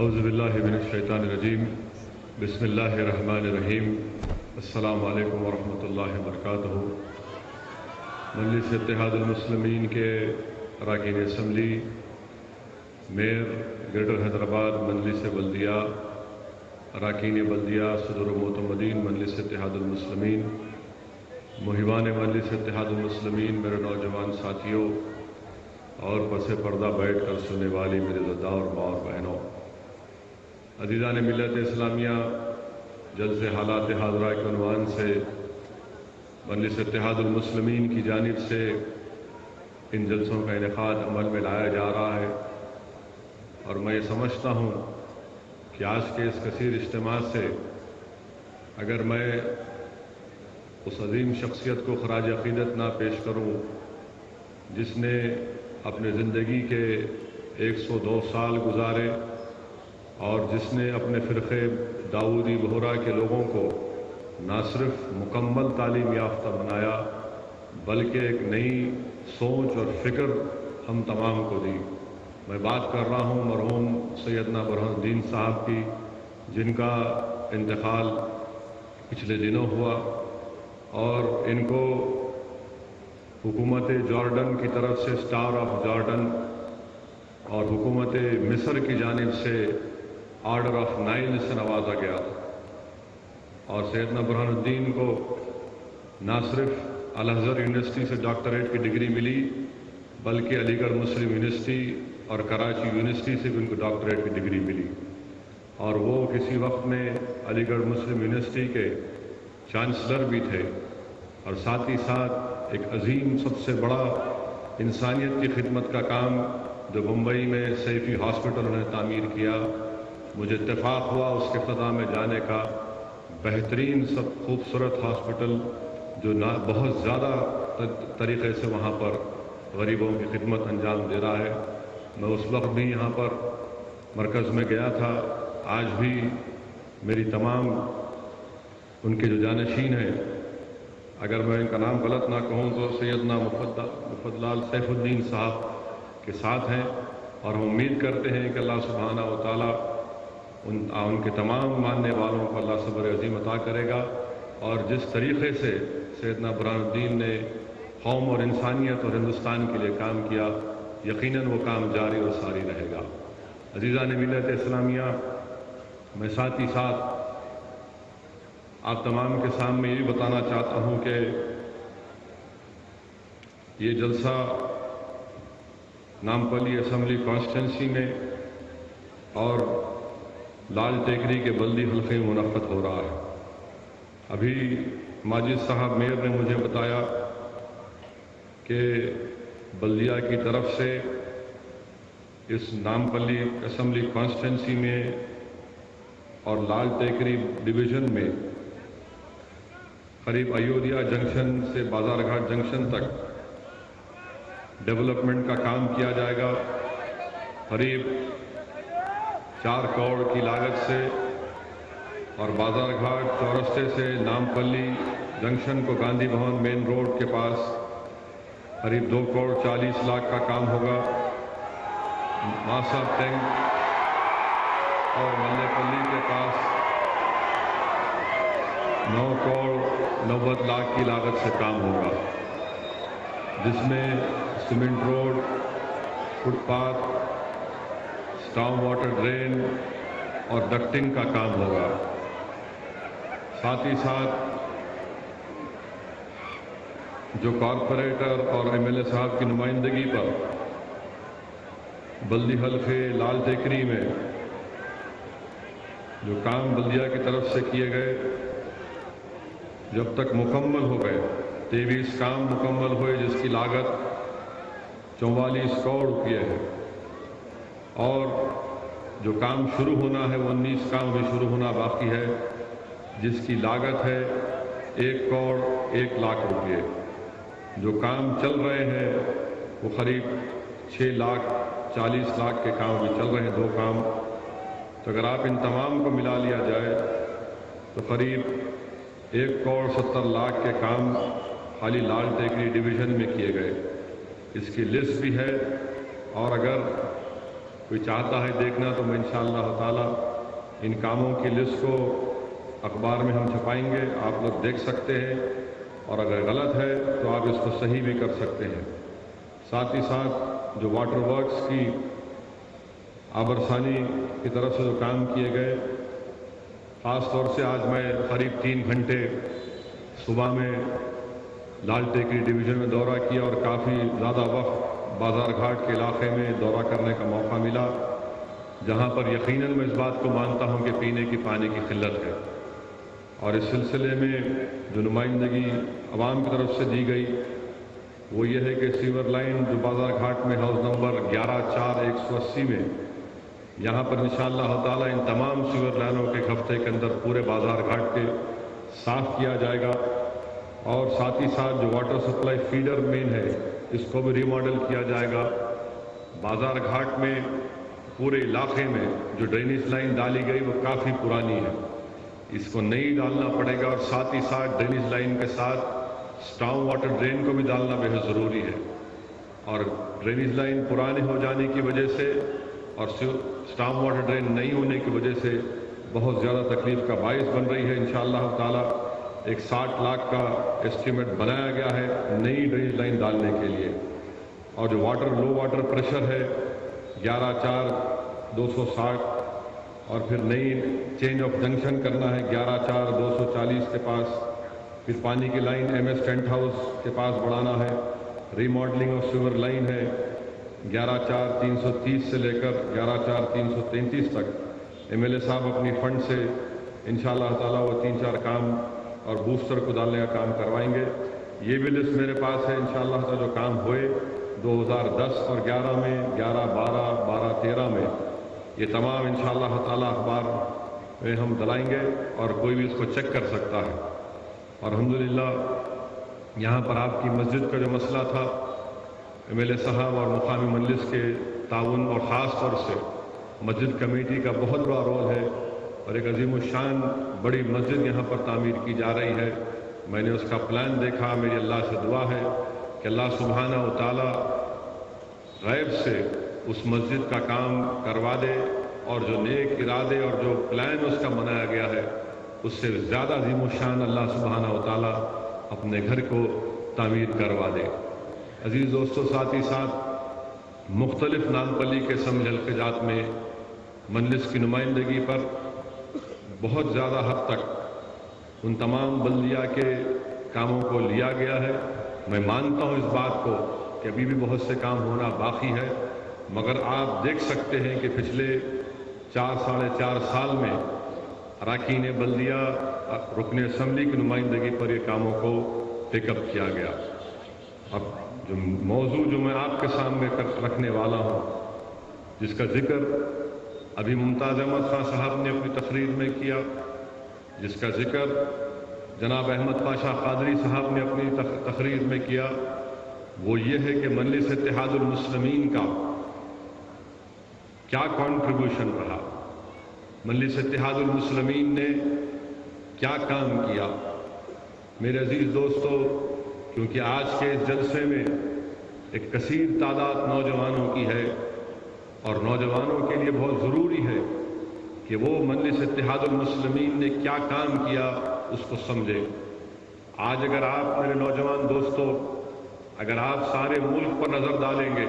اعوذ باللہ من الشیطان الرجیم بسم اللہ الرحمن الرحیم السلام علیکم ورحمۃ اللہ وبرکاتہ۔ مجلس اتحاد المسلمین کے اراکین اسمبلی، میئر گریٹر حیدرآباد مجلس بلدیہ، اراکین بلدیہ، صدر و معتمدین مجلس اتحاد المسلمین، محبان مجلس اتحاد المسلمین، میرے نوجوان ساتھیوں اور پس پردہ بیٹھ کر سننے والی میرے زدہ اور ماں اور بہنوں، عزیزان ملت اسلامیہ، جلسے حالات حاضرہ کے عنوان سے مجلس اتحاد المسلمین کی جانب سے ان جلسوں کا انعقاد عمل میں لایا جا رہا ہے، اور میں یہ سمجھتا ہوں کہ آج کے اس کثیر اجتماع سے اگر میں اس عظیم شخصیت کو خراج عقیدت نہ پیش کروں جس نے اپنے زندگی کے 102 سال گزارے اور جس نے اپنے فرقے داؤدی بہرا کے لوگوں کو نہ صرف مکمل تعلیم یافتہ بنایا بلکہ ایک نئی سوچ اور فکر ہم تمام کو دی۔ میں بات کر رہا ہوں مرحوم سیدنا برہان الدین صاحب کی، جن کا انتقال پچھلے دنوں ہوا، اور ان کو حکومت جارڈن کی طرف سے اسٹار آف جارڈن اور حکومت مصر کی جانب سے آرڈر آف نائل سے نوازا گیا، اور سیدنا برہان الدین کو نہ صرف الازہر یونیورسٹی سے ڈاکٹریٹ کی ڈگری ملی بلکہ علی گڑھ مسلم یونیورسٹی اور کراچی یونیورسٹی سے بھی ان کو ڈاکٹریٹ کی ڈگری ملی، اور وہ کسی وقت میں علی گڑھ مسلم یونیورسٹی کے چانسلر بھی تھے، اور ساتھ ہی ساتھ ایک عظیم سب سے بڑا انسانیت کی خدمت کا کام جو بمبئی میں سیفی ہاسپٹل انہوں نے تعمیر کیا، مجھے اتفاق ہوا اس کے افتتاح میں جانے کا۔ بہترین سب خوبصورت ہاسپٹل جو بہت زیادہ طریقے سے وہاں پر غریبوں کی خدمت انجام دے رہا ہے۔ میں اس وقت بھی یہاں پر مرکز میں گیا تھا، آج بھی میری تمام ان کے جو جانشین ہیں، اگر میں ان کا نام غلط نہ کہوں تو سیدنا مفدلال سیف الدین صاحب کے ساتھ ہیں، اور ہم امید کرتے ہیں کہ اللہ سبحانہ و تعالیٰ ان کے تمام ماننے والوں کو اللہ صبر عظیم عطا کرے گا، اور جس طریقے سے سیدنا برہان الدین نے قوم اور انسانیت اور ہندوستان کے لیے کام کیا، یقیناً وہ کام جاری اور ساری رہے گا۔ عزیزان ملت اسلامیہ، میں ساتھ ہی ساتھ آپ تمام کے سامنے یہ بتانا چاہتا ہوں کہ یہ جلسہ نامپلی اسمبلی کانسٹیٹنسی میں اور لال ٹیکری کے بلدی حلقے میں منعقد ہو رہا ہے۔ ابھی ماجد صاحب میئر نے مجھے بتایا کہ بلدیہ کی طرف سے اس نامپلی اسمبلی کانسٹیٹنسی میں اور لال ٹیکری ڈویژن میں قریب ایودھیا جنکشن سے بازار گھاٹ جنکشن تک ڈیولپمنٹ کا کام کیا جائے گا، قریب 4 کروڑ کی لاگت سے، اور بازار گھاٹ چورستے سے نامپلی جنکشن کو گاندھی بھون مین روڈ کے پاس قریب 2 کروڑ 40 لاکھ کا کام ہوگا۔ ماسا ٹینک اور ملے پلی کے پاس 9 کروڑ 90 لاکھ کی لاگت سے کام ہوگا، جس میں cement road, footpath, storm water drain اور ڈکٹنگ کا کام ہوگا۔ ساتھ ہی ساتھ جو کارپوریٹر اور ایم ایل اے صاحب کی نمائندگی پر بلدی حلقے لال ٹیکری میں جو کام بلدیہ کی طرف سے کیے گئے، جب تک مکمل ہو گئے 23 کام مکمل ہوئے جس کی لاگت 44 کروڑ روپے ہے، اور جو کام شروع ہونا ہے وہ 19 کام بھی شروع ہونا باقی ہے جس کی لاگت ہے 1 کروڑ 1 لاکھ روپے۔ جو کام چل رہے ہیں وہ قریب 6 لاکھ 40 لاکھ کے کام بھی چل رہے ہیں، 2 کام، تو اگر آپ ان تمام کو ملا لیا جائے تو قریب 1 کروڑ 70 لاکھ کے کام خالی لال ٹیکری ڈویژن میں کیے گئے۔ اس کی لسٹ بھی ہے، اور اگر کوئی چاہتا ہے دیکھنا تو میں انشاءاللہ تعالی ان کاموں کی لسٹ کو اخبار میں ہم چھپائیں گے، آپ لوگ دیکھ سکتے ہیں، اور اگر غلط ہے تو آپ اس کو صحیح بھی کر سکتے ہیں۔ ساتھ ہی ساتھ جو واٹر ورکس کی آبرسانی کی طرف سے جو کام کیے گئے، خاص طور سے آج میں قریب 3 گھنٹے صبح میں لال ٹیکری ڈویژن میں دورہ کیا اور کافی زیادہ وقت بازار گھاٹ کے علاقے میں دورہ کرنے کا موقع ملا، جہاں پر یقیناً میں اس بات کو مانتا ہوں کہ پینے کی پانی کی قلت ہے، اور اس سلسلے میں جو نمائندگی عوام کی طرف سے دی گئی وہ یہ ہے کہ سیور لائن جو بازار گھاٹ میں ہاؤس نمبر 11/4/180 میں، یہاں پر انشاءاللہ تعالی ان تمام سیور لائنوں کے ایک ہفتے کے اندر پورے بازار گھاٹ کے صاف کیا جائے گا، اور ساتھ ہی ساتھ جو واٹر سپلائی فیڈر مین ہے اس کو بھی ری ماڈل کیا جائے گا۔ بازار گھاٹ میں پورے علاقے میں جو ڈرینیج لائن ڈالی گئی وہ کافی پرانی ہے، اس کو نئی ڈالنا پڑے گا، اور ساتھ ہی ساتھ ڈرینیج لائن کے ساتھ اسٹارم واٹر ڈرین کو بھی ڈالنا بہت ضروری ہے، اور ڈرینیج لائن پرانے ہو جانے کی وجہ سے اور اسٹارم واٹر ڈرین نہیں ہونے کی وجہ سے بہت زیادہ تکلیف کا باعث بن رہی ہے۔ انشاءاللہ تعالی ایک 60 لاکھ کا ایسٹیمیٹ بنایا گیا ہے نئی ڈرینیج لائن ڈالنے کے لیے، اور جو لو واٹر پریشر ہے 11/4/260، اور پھر نئی چینج آف جنکشن کرنا ہے 11/4/240 کے پاس، پھر پانی کی لائن MS ٹینٹ ہاؤس کے پاس بڑھانا ہے، ری ماڈلنگ آف سیور لائن ہے 11/4/330 سے لے کر 11/4/333 تک۔ MLA صاحب اپنی فنڈ سے انشاءاللہ تعالی وہ 3-4 کام اور بوسٹر کو ڈالنے کا کام کروائیں گے۔ یہ بھی لسٹ میرے پاس ہے انشاءاللہ تعالی جو کام ہوئے 2010 اور 11 میں، 11، 12، 12، 13 میں، یہ تمام انشاءاللہ تعالی اخبار میں ہم دلائیں گے اور کوئی بھی اس کو چیک کر سکتا ہے۔ اور الحمدللہ یہاں پر آپ کی مسجد کا جو مسئلہ تھا، MLA صاحب اور مقامی مجلس کے تعاون اور خاص طور سے مسجد کمیٹی کا بہت بڑا رول ہے، اور ایک عظیم الشان بڑی مسجد یہاں پر تعمیر کی جا رہی ہے۔ میں نے اس کا پلان دیکھا، میری اللہ سے دعا ہے کہ اللہ سبحانہ و تعالی غیب سے اس مسجد کا کام کروا دے، اور جو نیک ارادے اور جو پلان اس کا بنایا گیا ہے اس سے زیادہ عظیم الشان اللہ سبحانہ و تعالی اپنے گھر کو تعمیر کروا دے۔ عزیز دوستو، ساتھ ہی ساتھ مختلف نامپلی کے سمجھ حلقے جات میں مجلس کی نمائندگی پر بہت زیادہ حد تک ان تمام بلدیہ کے کاموں کو لیا گیا ہے۔ میں مانتا ہوں اس بات کو کہ ابھی بھی بہت سے کام ہونا باقی ہے، مگر آپ دیکھ سکتے ہیں کہ پچھلے 4-4.5 سال میں اراکین بلدیہ رکن اسمبلی کی نمائندگی پر یہ کاموں کو پک اپ کیا گیا۔ اب جو موضوع جو میں آپ کے سامنے رکھنے والا ہوں، جس کا ذکر ابھی ممتاز احمد خان صاحب نے اپنی تقریر میں کیا، جس کا ذکر جناب احمد پاشا قادری صاحب نے اپنی تقریر میں کیا، وہ یہ ہے کہ مجلس اتحاد المسلمین کا کیا کنٹریبیوشن رہا، مجلس اتحاد المسلمین نے کیا کام کیا۔ میرے عزیز دوستو، کیونکہ آج کے اس جلسے میں ایک کثیر تعداد نوجوانوں کی ہے، اور نوجوانوں کے لیے بہت ضروری ہے کہ وہ مجلس اتحاد المسلمین نے کیا کام کیا اس کو سمجھے۔ آج اگر آپ میرے نوجوان دوستو، اگر آپ سارے ملک پر نظر ڈالیں گے،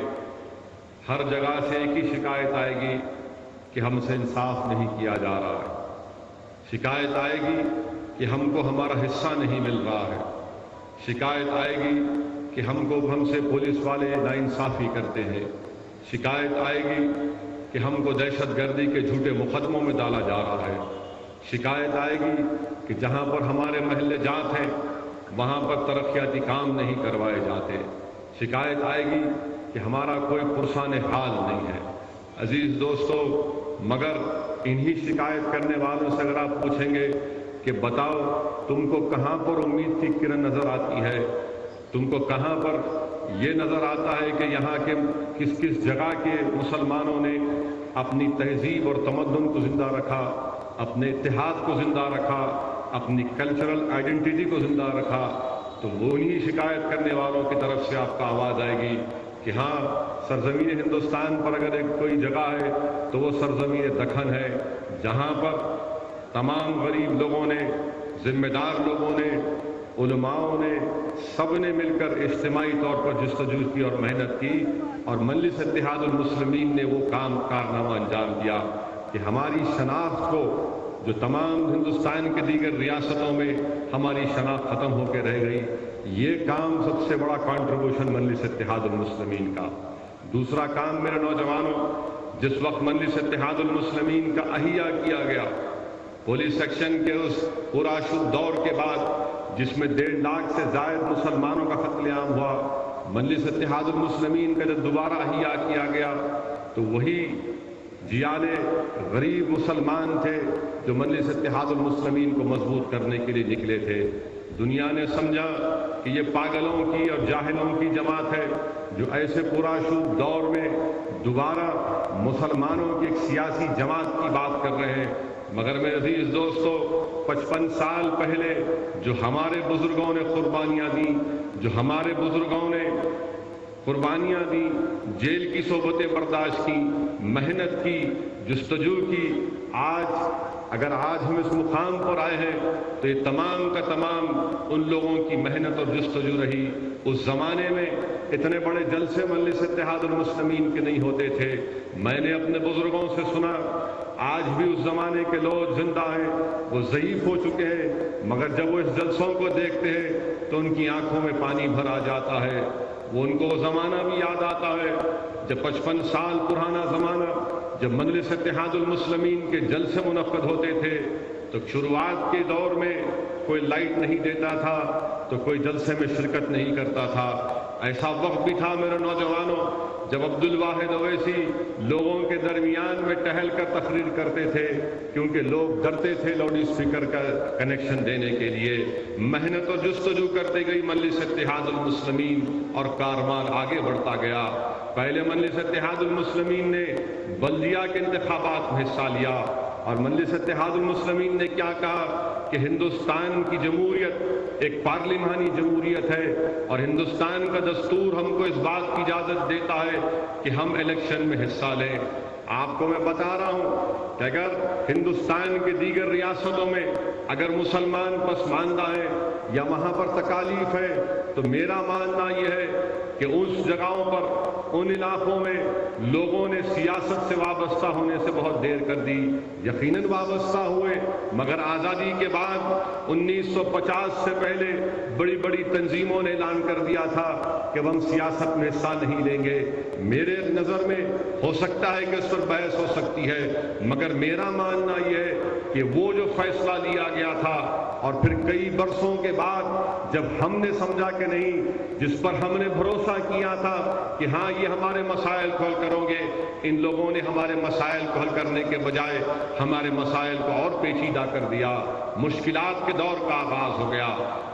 ہر جگہ سے ایک ہی شکایت آئے گی کہ ہم سے انصاف نہیں کیا جا رہا ہے، شکایت آئے گی کہ ہم کو ہمارا حصہ نہیں مل رہا ہے، شکایت آئے گی کہ ہم سے پولیس والے ناانصافی کرتے ہیں، شکایت آئے گی کہ ہم کو دہشت گردی کے جھوٹے مقدموں میں ڈالا جا رہا ہے، شکایت آئے گی کہ جہاں پر ہمارے محلے جات ہیں وہاں پر ترقیاتی کام نہیں کروائے جاتے، شکایت آئے گی کہ ہمارا کوئی پرسان حال نہیں ہے۔ عزیز دوستو، مگر انہی شکایت کرنے والوں سے اگر آپ پوچھیں گے کہ بتاؤ تم کو کہاں پر امید کی کرن نظر آتی ہے، تم کو کہاں پر یہ نظر آتا ہے کہ یہاں کے کس جگہ کے مسلمانوں نے اپنی تہذیب اور تمدن کو زندہ رکھا، اپنے اتحاد کو زندہ رکھا، اپنی کلچرل آئیڈینٹیٹی کو زندہ رکھا، تو وہ انہی شکایت کرنے والوں کی طرف سے آپ کا آواز آئے گی کہ ہاں سرزمین ہندوستان پر اگر ایک کوئی جگہ ہے تو وہ سرزمین دکن ہے، جہاں پر تمام غریب لوگوں نے، ذمہ دار لوگوں نے، علماؤں نے، سب نے مل کر اجتماعی طور پر جستجو کی اور محنت کی، اور مجلس اتحاد المسلمین نے وہ کارنامہ انجام دیا کہ ہماری شناخت کو، جو تمام ہندوستان کے دیگر ریاستوں میں ہماری شناخت ختم ہو کے رہ گئی، یہ کام سب سے بڑا کنٹریبیوشن مجلس اتحاد المسلمین کا۔ دوسرا کام میرے نوجوانوں، جس وقت مجلس اتحاد المسلمین کا احیا کیا گیا، پولیس سیکشن کے اس پرآشوب دور کے بعد جس میں 1.5 لاکھ سے زائد مسلمانوں کا قتل عام ہوا، مجلس اتحاد المسلمین کا جب دوبارہ احیا کیا گیا تو وہی جیال غریب مسلمان تھے جو مجلس اتحاد المسلمین کو مضبوط کرنے کے لیے نکلے تھے۔ دنیا نے سمجھا کہ یہ پاگلوں کی اور جاہلوں کی جماعت ہے جو ایسے پرآشوب دور میں دوبارہ مسلمانوں کی ایک سیاسی جماعت کی بات کر رہے ہیں، مگر میرے عزیز دوستو، 55 سال پہلے جو ہمارے بزرگوں نے قربانیاں دیں، جو ہمارے بزرگوں نے قربانیاں دیں، جیل کی صحبتیں برداشت کی، محنت کی، جستجو کی، اگر آج ہم اس مقام پر آئے ہیں تو یہ تمام کا تمام ان لوگوں کی محنت اور جستجو رہی۔ اس زمانے میں اتنے بڑے جلسے مجلس اتحاد المسلمین کے نہیں ہوتے تھے۔ میں نے اپنے بزرگوں سے سنا، آج بھی اس زمانے کے لوگ زندہ ہیں، وہ ضعیف ہو چکے ہیں، مگر جب وہ اس جلسوں کو دیکھتے ہیں تو ان کی آنکھوں میں پانی بھر آ جاتا ہے۔ وہ ان کو وہ زمانہ بھی یاد آتا ہے جب 55 سال پرانا زمانہ، جب مجلس اتحاد المسلمین کے جلسے منعقد ہوتے تھے تو شروعات کے دور میں کوئی لائٹ نہیں دیتا تھا تو کوئی جلسے میں شرکت نہیں کرتا تھا۔ ایسا وقت بھی تھا میرے نوجوانوں جب عبدالواحد اویسی لوگوں کے درمیان میں ٹہل کر تقریر کرتے تھے، کیونکہ لوگ ڈرتے تھے لاؤڈ اسپیکر کا کنیکشن دینے کے لیے۔ محنت اور جستجو کرتے گئی مجلس اتحاد المسلمین اور کاروان آگے بڑھتا گیا۔ پہلے مجلس اتحاد المسلمین نے بلدیہ کے انتخابات میں حصہ لیا، اور مجلس اتحاد المسلمین نے کیا کہا کہ ہندوستان کی جمہوریت ایک پارلیمانی جمہوریت ہے، اور ہندوستان کا دستور ہم کو اس بات کی اجازت دیتا ہے کہ ہم الیکشن میں حصہ لیں۔ آپ کو میں بتا رہا ہوں کہ اگر ہندوستان کے دیگر ریاستوں میں اگر مسلمان پسماندہ ہیں یا وہاں پر تکالیف ہے تو میرا ماننا یہ ہے کہ اس جگہوں پر، ان علاقوں میں لوگوں نے سیاست سے وابستہ ہونے سے بہت دیر کر دی۔ یقیناً وابستہ ہوئے، مگر آزادی کے بعد 1950 سے پہلے بڑی بڑی تنظیموں نے اعلان کر دیا تھا کہ ہم سیاست میں حصہ نہیں لیں گے۔ میرے نظر میں ہو سکتا ہے کہ اس پر بحث ہو سکتی ہے، مگر میرا ماننا یہ ہے کہ وہ جو فیصلہ لیا گیا تھا، اور پھر کئی برسوں کے بعد جب ہم نے سمجھا کہ نہیں، جس پر ہم نے بھروسہ کیا تھا کہ ہاں یہ ہمارے مسائل کو حل کرو گے، ان لوگوں نے ہمارے مسائل کو حل کرنے کے بجائے ہمارے مسائل کو اور پیچیدہ کر دیا۔ مشکلات کے دور کا آغاز ہو گیا۔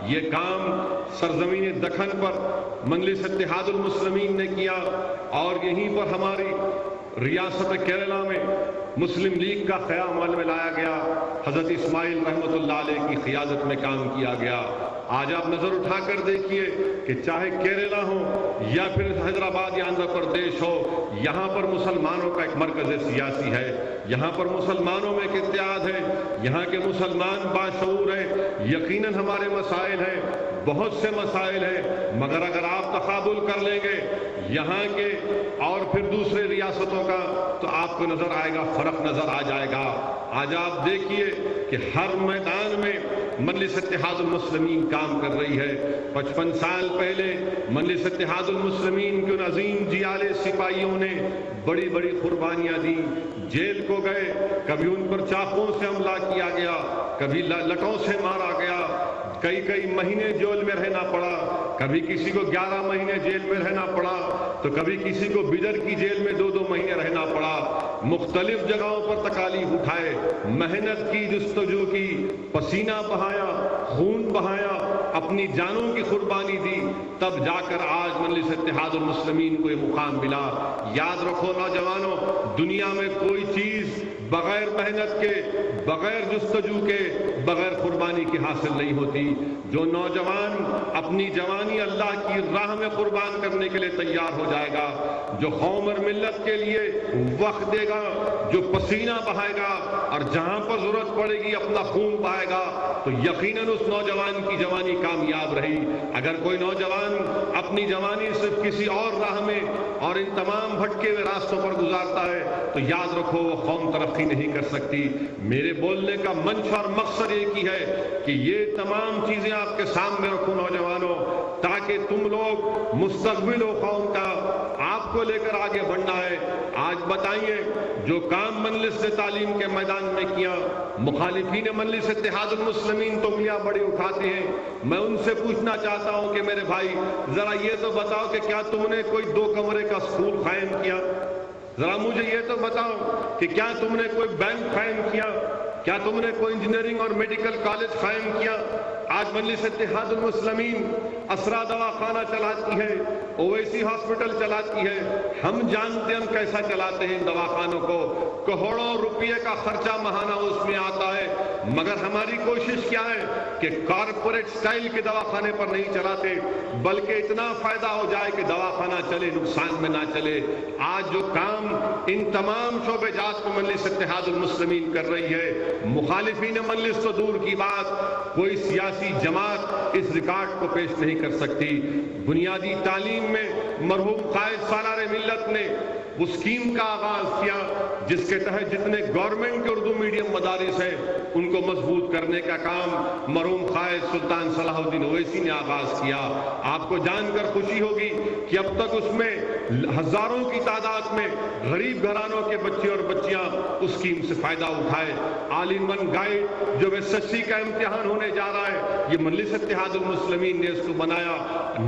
یہ کام سرزمین دکن پر مجلس اتحاد المسلمین نے کیا، اور یہیں پر ہماری ریاست کیرلا میں مسلم لیگ کا قیام عمل میں لایا گیا۔ حضرت اسماعیل رحمۃ اللہ علیہ کی قیادت میں کام کیا گیا۔ آج آپ نظر اٹھا کر دیکھیے کہ چاہے کیرلا ہو یا پھر حیدرآباد یا آندھرا پردیش ہو، یہاں پر مسلمانوں کا ایک مرکز سیاسی ہے، یہاں پر مسلمانوں میں ایک اتحاد ہے، یہاں کے مسلمان باشعور ہیں۔ یقیناً ہمارے مسائل ہیں، بہت سے مسائل ہیں، مگر اگر آپ تقابل کر لیں گے یہاں کے اور پھر دوسرے ریاستوں کا تو آپ کو نظر آئے گا، فرق نظر آ جائے گا۔ آج آپ دیکھیے کہ ہر میدان میں مجلس اتحاد المسلمین کام کر رہی ہے۔ 55 سال پہلے مجلس اتحاد المسلمین کے ان عظیم جیالے سپاہیوں نے بڑی بڑی قربانیاں دی، جیل کو گئے، کبھی ان پر چاقوں سے حملہ کیا گیا، کبھی لٹوں سے مارا گیا، کئی مہینے جیل میں رہنا پڑا، کبھی کسی کو 11 مہینے جیل میں رہنا پڑا تو کبھی کسی کو بجر کی جیل میں 2 مہینے رہنا پڑا۔ مختلف جگہوں پر تکالیف اٹھائے، محنت کی، جستجو کی، پسینہ بہایا، خون بہایا، اپنی جانوں کی قربانی دی، تب جا کر آج مجلس اتحاد المسلمین کو یہ مقام ملا۔ یاد رکھو نوجوانوں، دنیا میں کوئی چیز بغیر محنت کے، بغیر جستجو کے، بغیر قربانی کی حاصل نہیں ہوتی۔ جو نوجوان اپنی جوانی اللہ کی راہ میں قربان کرنے کے لیے تیار ہو جائے گا، جو قوم اور ملت کے لیے وقت دے گا، جو پسینہ بہائے گا اور جہاں پر ضرورت پڑے گی اپنا خون بہائے گا، تو یقیناً اس نوجوان کی جوانی کامیاب رہی۔ اگر کوئی نوجوان اپنی جوانی صرف کسی اور راہ میں اور ان تمام بھٹکے ہوئے راستوں پر گزارتا ہے تو یاد رکھو وہ قوم ترقی نہیں کر سکتی۔ میرے بولنے کا منشا اور مقصد ایک ہی ہے کہ یہ تمام چیزیں آپ کے سامنے رکھو نوجوانوں، تاکہ تم لوگ مستقبل و قوم کا آپ کو لے کر آگے بڑھنا ہے۔ آج بتائیے جو کام مجلس نے تعلیم کے میدان میں کیا، مخالفین مجلس اتحاد المسلمین تو انگلیاں بڑی اٹھاتے ہیں۔ میں ان سے پوچھنا چاہتا ہوں کہ میرے بھائی ذرا یہ تو بتاؤ کہ کیا تم نے کوئی 2 کمرے کا اسکول قائم کیا؟ ذرا مجھے یہ تو بتاؤ کہ کیا تم نے کوئی بینک قائم کیا؟ کیا تم نے کوئی انجینئرنگ اور میڈیکل کالج قائم کیا؟ آج مجلس اتحاد المسلمین اسرا دواخانہ چلاتی ہے، اویسی ہاسپٹل چلاتی ہے۔ ہم جانتے ہیں ہم کیسا چلاتے ہیں ان دواخانوں کو، کروڑوں روپے کا خرچہ ماہانہ اس میں آتا ہے، مگر ہماری کوشش کیا ہے کہ کارپوریٹ سٹائل کے دواخانے پر نہیں چلاتے، بلکہ اتنا فائدہ ہو جائے کہ دواخانہ چلے، نقصان میں نہ چلے۔ آج جو کام ان تمام شعبے جات کو مجلس اتحاد المسلمین کر رہی ہے، مخالفین مجلس تو دور کی بات، کوئی سیاسی جماعت اس ریکارڈ کو پیش نہیں کر سکتی۔ بنیادی تعلیم میں مرحوم قائد سالار ملت نے اس اسکیم کا آغاز کیا جس کے تحت جتنے گورنمنٹ کے اردو میڈیم مدارس ہیں ان کو مضبوط کرنے کا کام مرحوم قائد سلطان صلاح الدین اویسی نے آغاز کیا۔ آپ کو جان کر خوشی ہوگی کہ اب تک اس میں ہزاروں کی تعداد میں غریب گھرانوں کے بچے اور بچیاں اس اسکیم سے فائدہ اٹھائے۔ آل ان ون گائیڈ جو SSC کا امتحان ہونے جا رہا ہے، یہ مجلس اتحاد المسلمین نے اس کو بنایا۔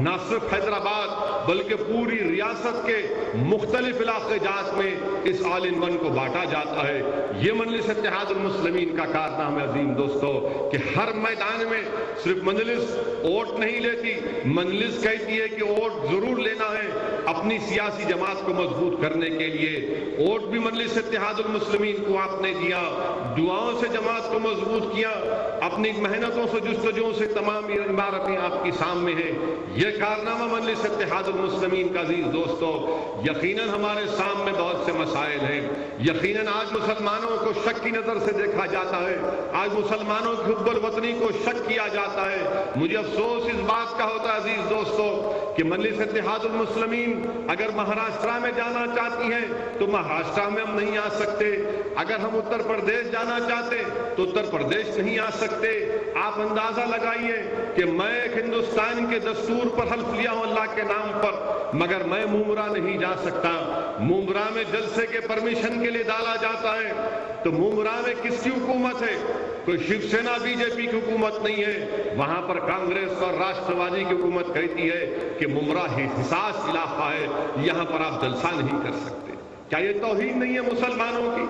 نہ صرف حیدرآباد بلکہ پوری ریاست کے مختلف علاقے جات میں اس آل ان ون کو بانٹا جاتا ہے۔ یہ مجلس اتحاد المسلمین کا کارنامہ عظیم دوستو کہ ہر میدان میں صرف مجلس ووٹ نہیں لیتی، مجلس کہتی ہے کہ ووٹ ضرور لینا ہے اپنی سیاسی جماعت کو مضبوط کرنے کے لیے۔ ووٹ بھی مجلس اتحاد المسلمین کو آپ نے دیا، دعاؤں سے جماعت کو مضبوط کیا، اپنی محنتوں سے جستجوؤں سے تمام عمارتیں آپ کی سامنے ہیں۔ یہ کارنامہ مجلس اتحاد المسلمین کا عزیز دوستو، یقیناً ہمارے سامنے بہت سے مسائل ہیں، یقیناً آج مسلمانوں کو شک کی نظر سے دیکھا جاتا ہے، آج مسلمانوں کی حب الوطنی کو شک کیا جاتا ہے۔ مجھے افسوس اس بات کا ہوتا ہے عزیز دوستو کہ مجلس اتحاد المسلمین اگر مہاراشٹرا میں جانا چاہتی ہے تو مہاراشٹرا میں ہم نہیں آ سکتے، اگر ہم اتر پردیش جانا چاہتے تو اتر پردیش نہیں آ سکتے۔ آپ اندازہ لگائیے کہ میں ایک ہندوستان کے دستور پر حلف لیا ہوں اللہ کے نام پر، مگر میں مومرا نہیں جا سکتا۔ مومرا میں جلسے کے پرمیشن کے لیے ڈالا جاتا ہے تو مومرا میں کس کی حکومت ہے؟ کوئی شیو سینا BJP کی حکومت نہیں ہے، وہاں پر کانگریس اور راشٹروادی کی حکومت کہتی ہے کہ مومرا حساس علاقہ ہے، یہاں پر آپ جلسہ نہیں کر سکتے۔ کیا یہ توہین نہیں ہے مسلمانوں کی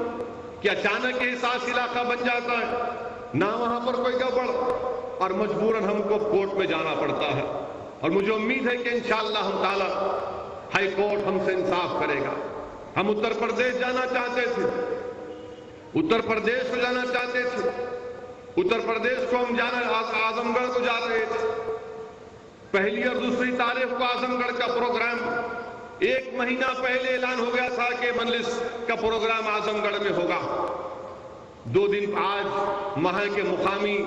کہ اچانک یہ حساس علاقہ بن جاتا ہے؟ نہ وہاں پر کوئی گڑبڑ، اور مجبوراً ہم کو کورٹ میں جانا پڑتا ہے، اور مجھے امید ہے کہ انشاءاللہ تعالی ہائی کورٹ ہم سے انصاف کرے گا۔ ہم اتر پردیش جانا چاہتے تھے، اتر پردیش کو جانا چاہتے تھے، اتر پردیش کو ہم جانا اعظم گڑھ کو جا رہے تھے۔ پہلی اور دوسری تاریخ کو اعظم گڑھ کا پروگرام 1 مہینہ پہلے اعلان ہو گیا تھا کہ مجلس کا پروگرام اعظم گڑھ میں ہوگا۔ 2 دن آج وہاں کے مقامی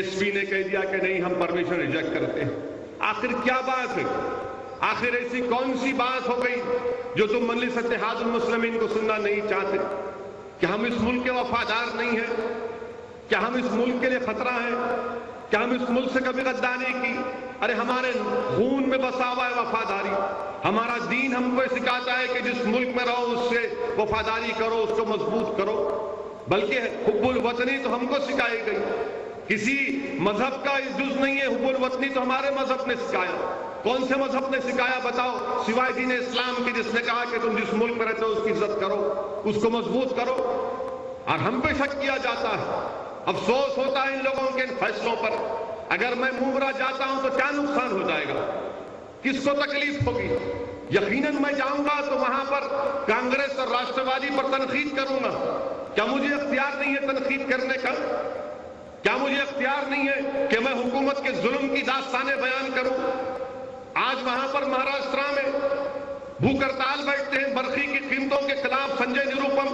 SP نے کہہ دیا کہ نہیں، ہم پرمیشن ریجیکٹ کرتے ہیں۔ آخر کیا بات ہے؟ آخر ایسی کون سی بات ہو گئی جو تم مجلس اتحاد المسلمین کو سننا نہیں چاہتے؟ کیا ہم اس ملک کے وفادار نہیں ہیں؟ کیا ہم اس ملک کے لیے خطرہ ہیں؟ کیا ہم اس ملک سے کبھی غداری کی؟ ارے ہمارے خون میں بسا ہوا ہے وفاداری۔ ہمارا دین ہم کو سکھاتا ہے کہ جس ملک میں رہو اس سے وفاداری کرو، اس کو مضبوط کرو، بلکہ حب الوطنی تو ہم کو سکھائی گئی۔ کسی مذہب کا جز نہیں ہے، حب الوطنی تو ہمارے مذہب نے سکھایا۔ کون سے مذہب نے سکھایا بتاؤ سوائے دین اسلام کی، جس نے کہا کہ تم جس ملک میں رہتے ہو اس کی عزت کرو، اس کو مضبوط کرو، اور ہم پہ شک کیا جاتا ہے۔ افسوس ہوتا ہے ان لوگوں کے ان فیصلوں پر۔ اگر میں مومرا جاتا ہوں تو کیا نقصان ہو جائے گا؟ کس کو تکلیف ہوگی؟ یقیناً میں جاؤں گا تو وہاں پر کانگریس اور راشٹروادی پر تنقید کروں گا۔ کیا مجھے اختیار نہیں ہے تنقید کرنے کا؟ کیا مجھے اختیار نہیں ہے کہ میں حکومت کے ظلم کی داستانیں بیان کروں؟ آج وہاں پر مہاراشٹرا میں بھوک ہڑتال بیٹھتے ہیں برقی کی قیمتوں کے خلاف سنجے نروپم.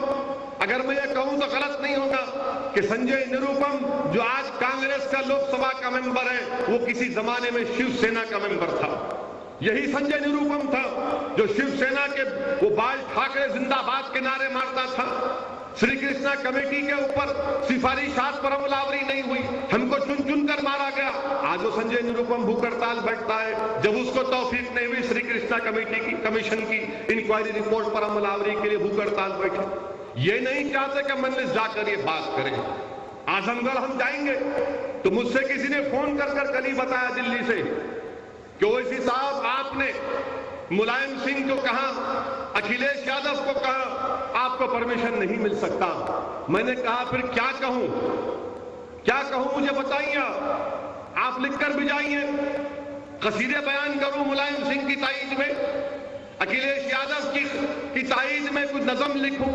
اگر میں یہ کہوں تو غلط نہیں ہوگا کہ سنجے نروپم جو آج کانگریس کا لوک سبھا کا ممبر ہے وہ کسی زمانے میں شیو سینا کا ممبر تھا. یہی سنجے نروپم تھا جو شیو سینا کے وہ بال ٹھاکرے زندہ باد کے نعرے مارتا تھا. شری کرشنا کمیٹی کے اوپر سفارشات پر عمل آوری نہیں ہوئی, ہم کو چن چن کر مارا گیا. آج وہ سنجے نروپم بھوک ہڑتال بیٹھتا ہے جب اس کو توفیق نہیں ہوئی شری کرشنا کمیٹی کی کمیشن کی انکوائری رپورٹ پر عمل آوری کے لیے بھوک ہڑتال بیٹھے. یہ نہیں چاہتے کہ مجلس جا کر یہ بات کرے. اعظم گڑھ ہم جائیں گے تو مجھ سے کسی نے فون کر کر کل ہی بتایا دلی سے کہ اویسی صاحب آپ نے ملائم سنگھ کو کہا, اکھلیش یادو کو کہا آپ کو پرمیشن نہیں مل سکتا. میں نے کہا پھر کیا کہوں, کیا کہوں مجھے بتائیے. آپ لکھ کر بھی جائیے, قصیدے بیان کروں ملائم سنگھ کی تائید میں, اکھلیش یادو کی تائید میں کچھ نظم لکھوں,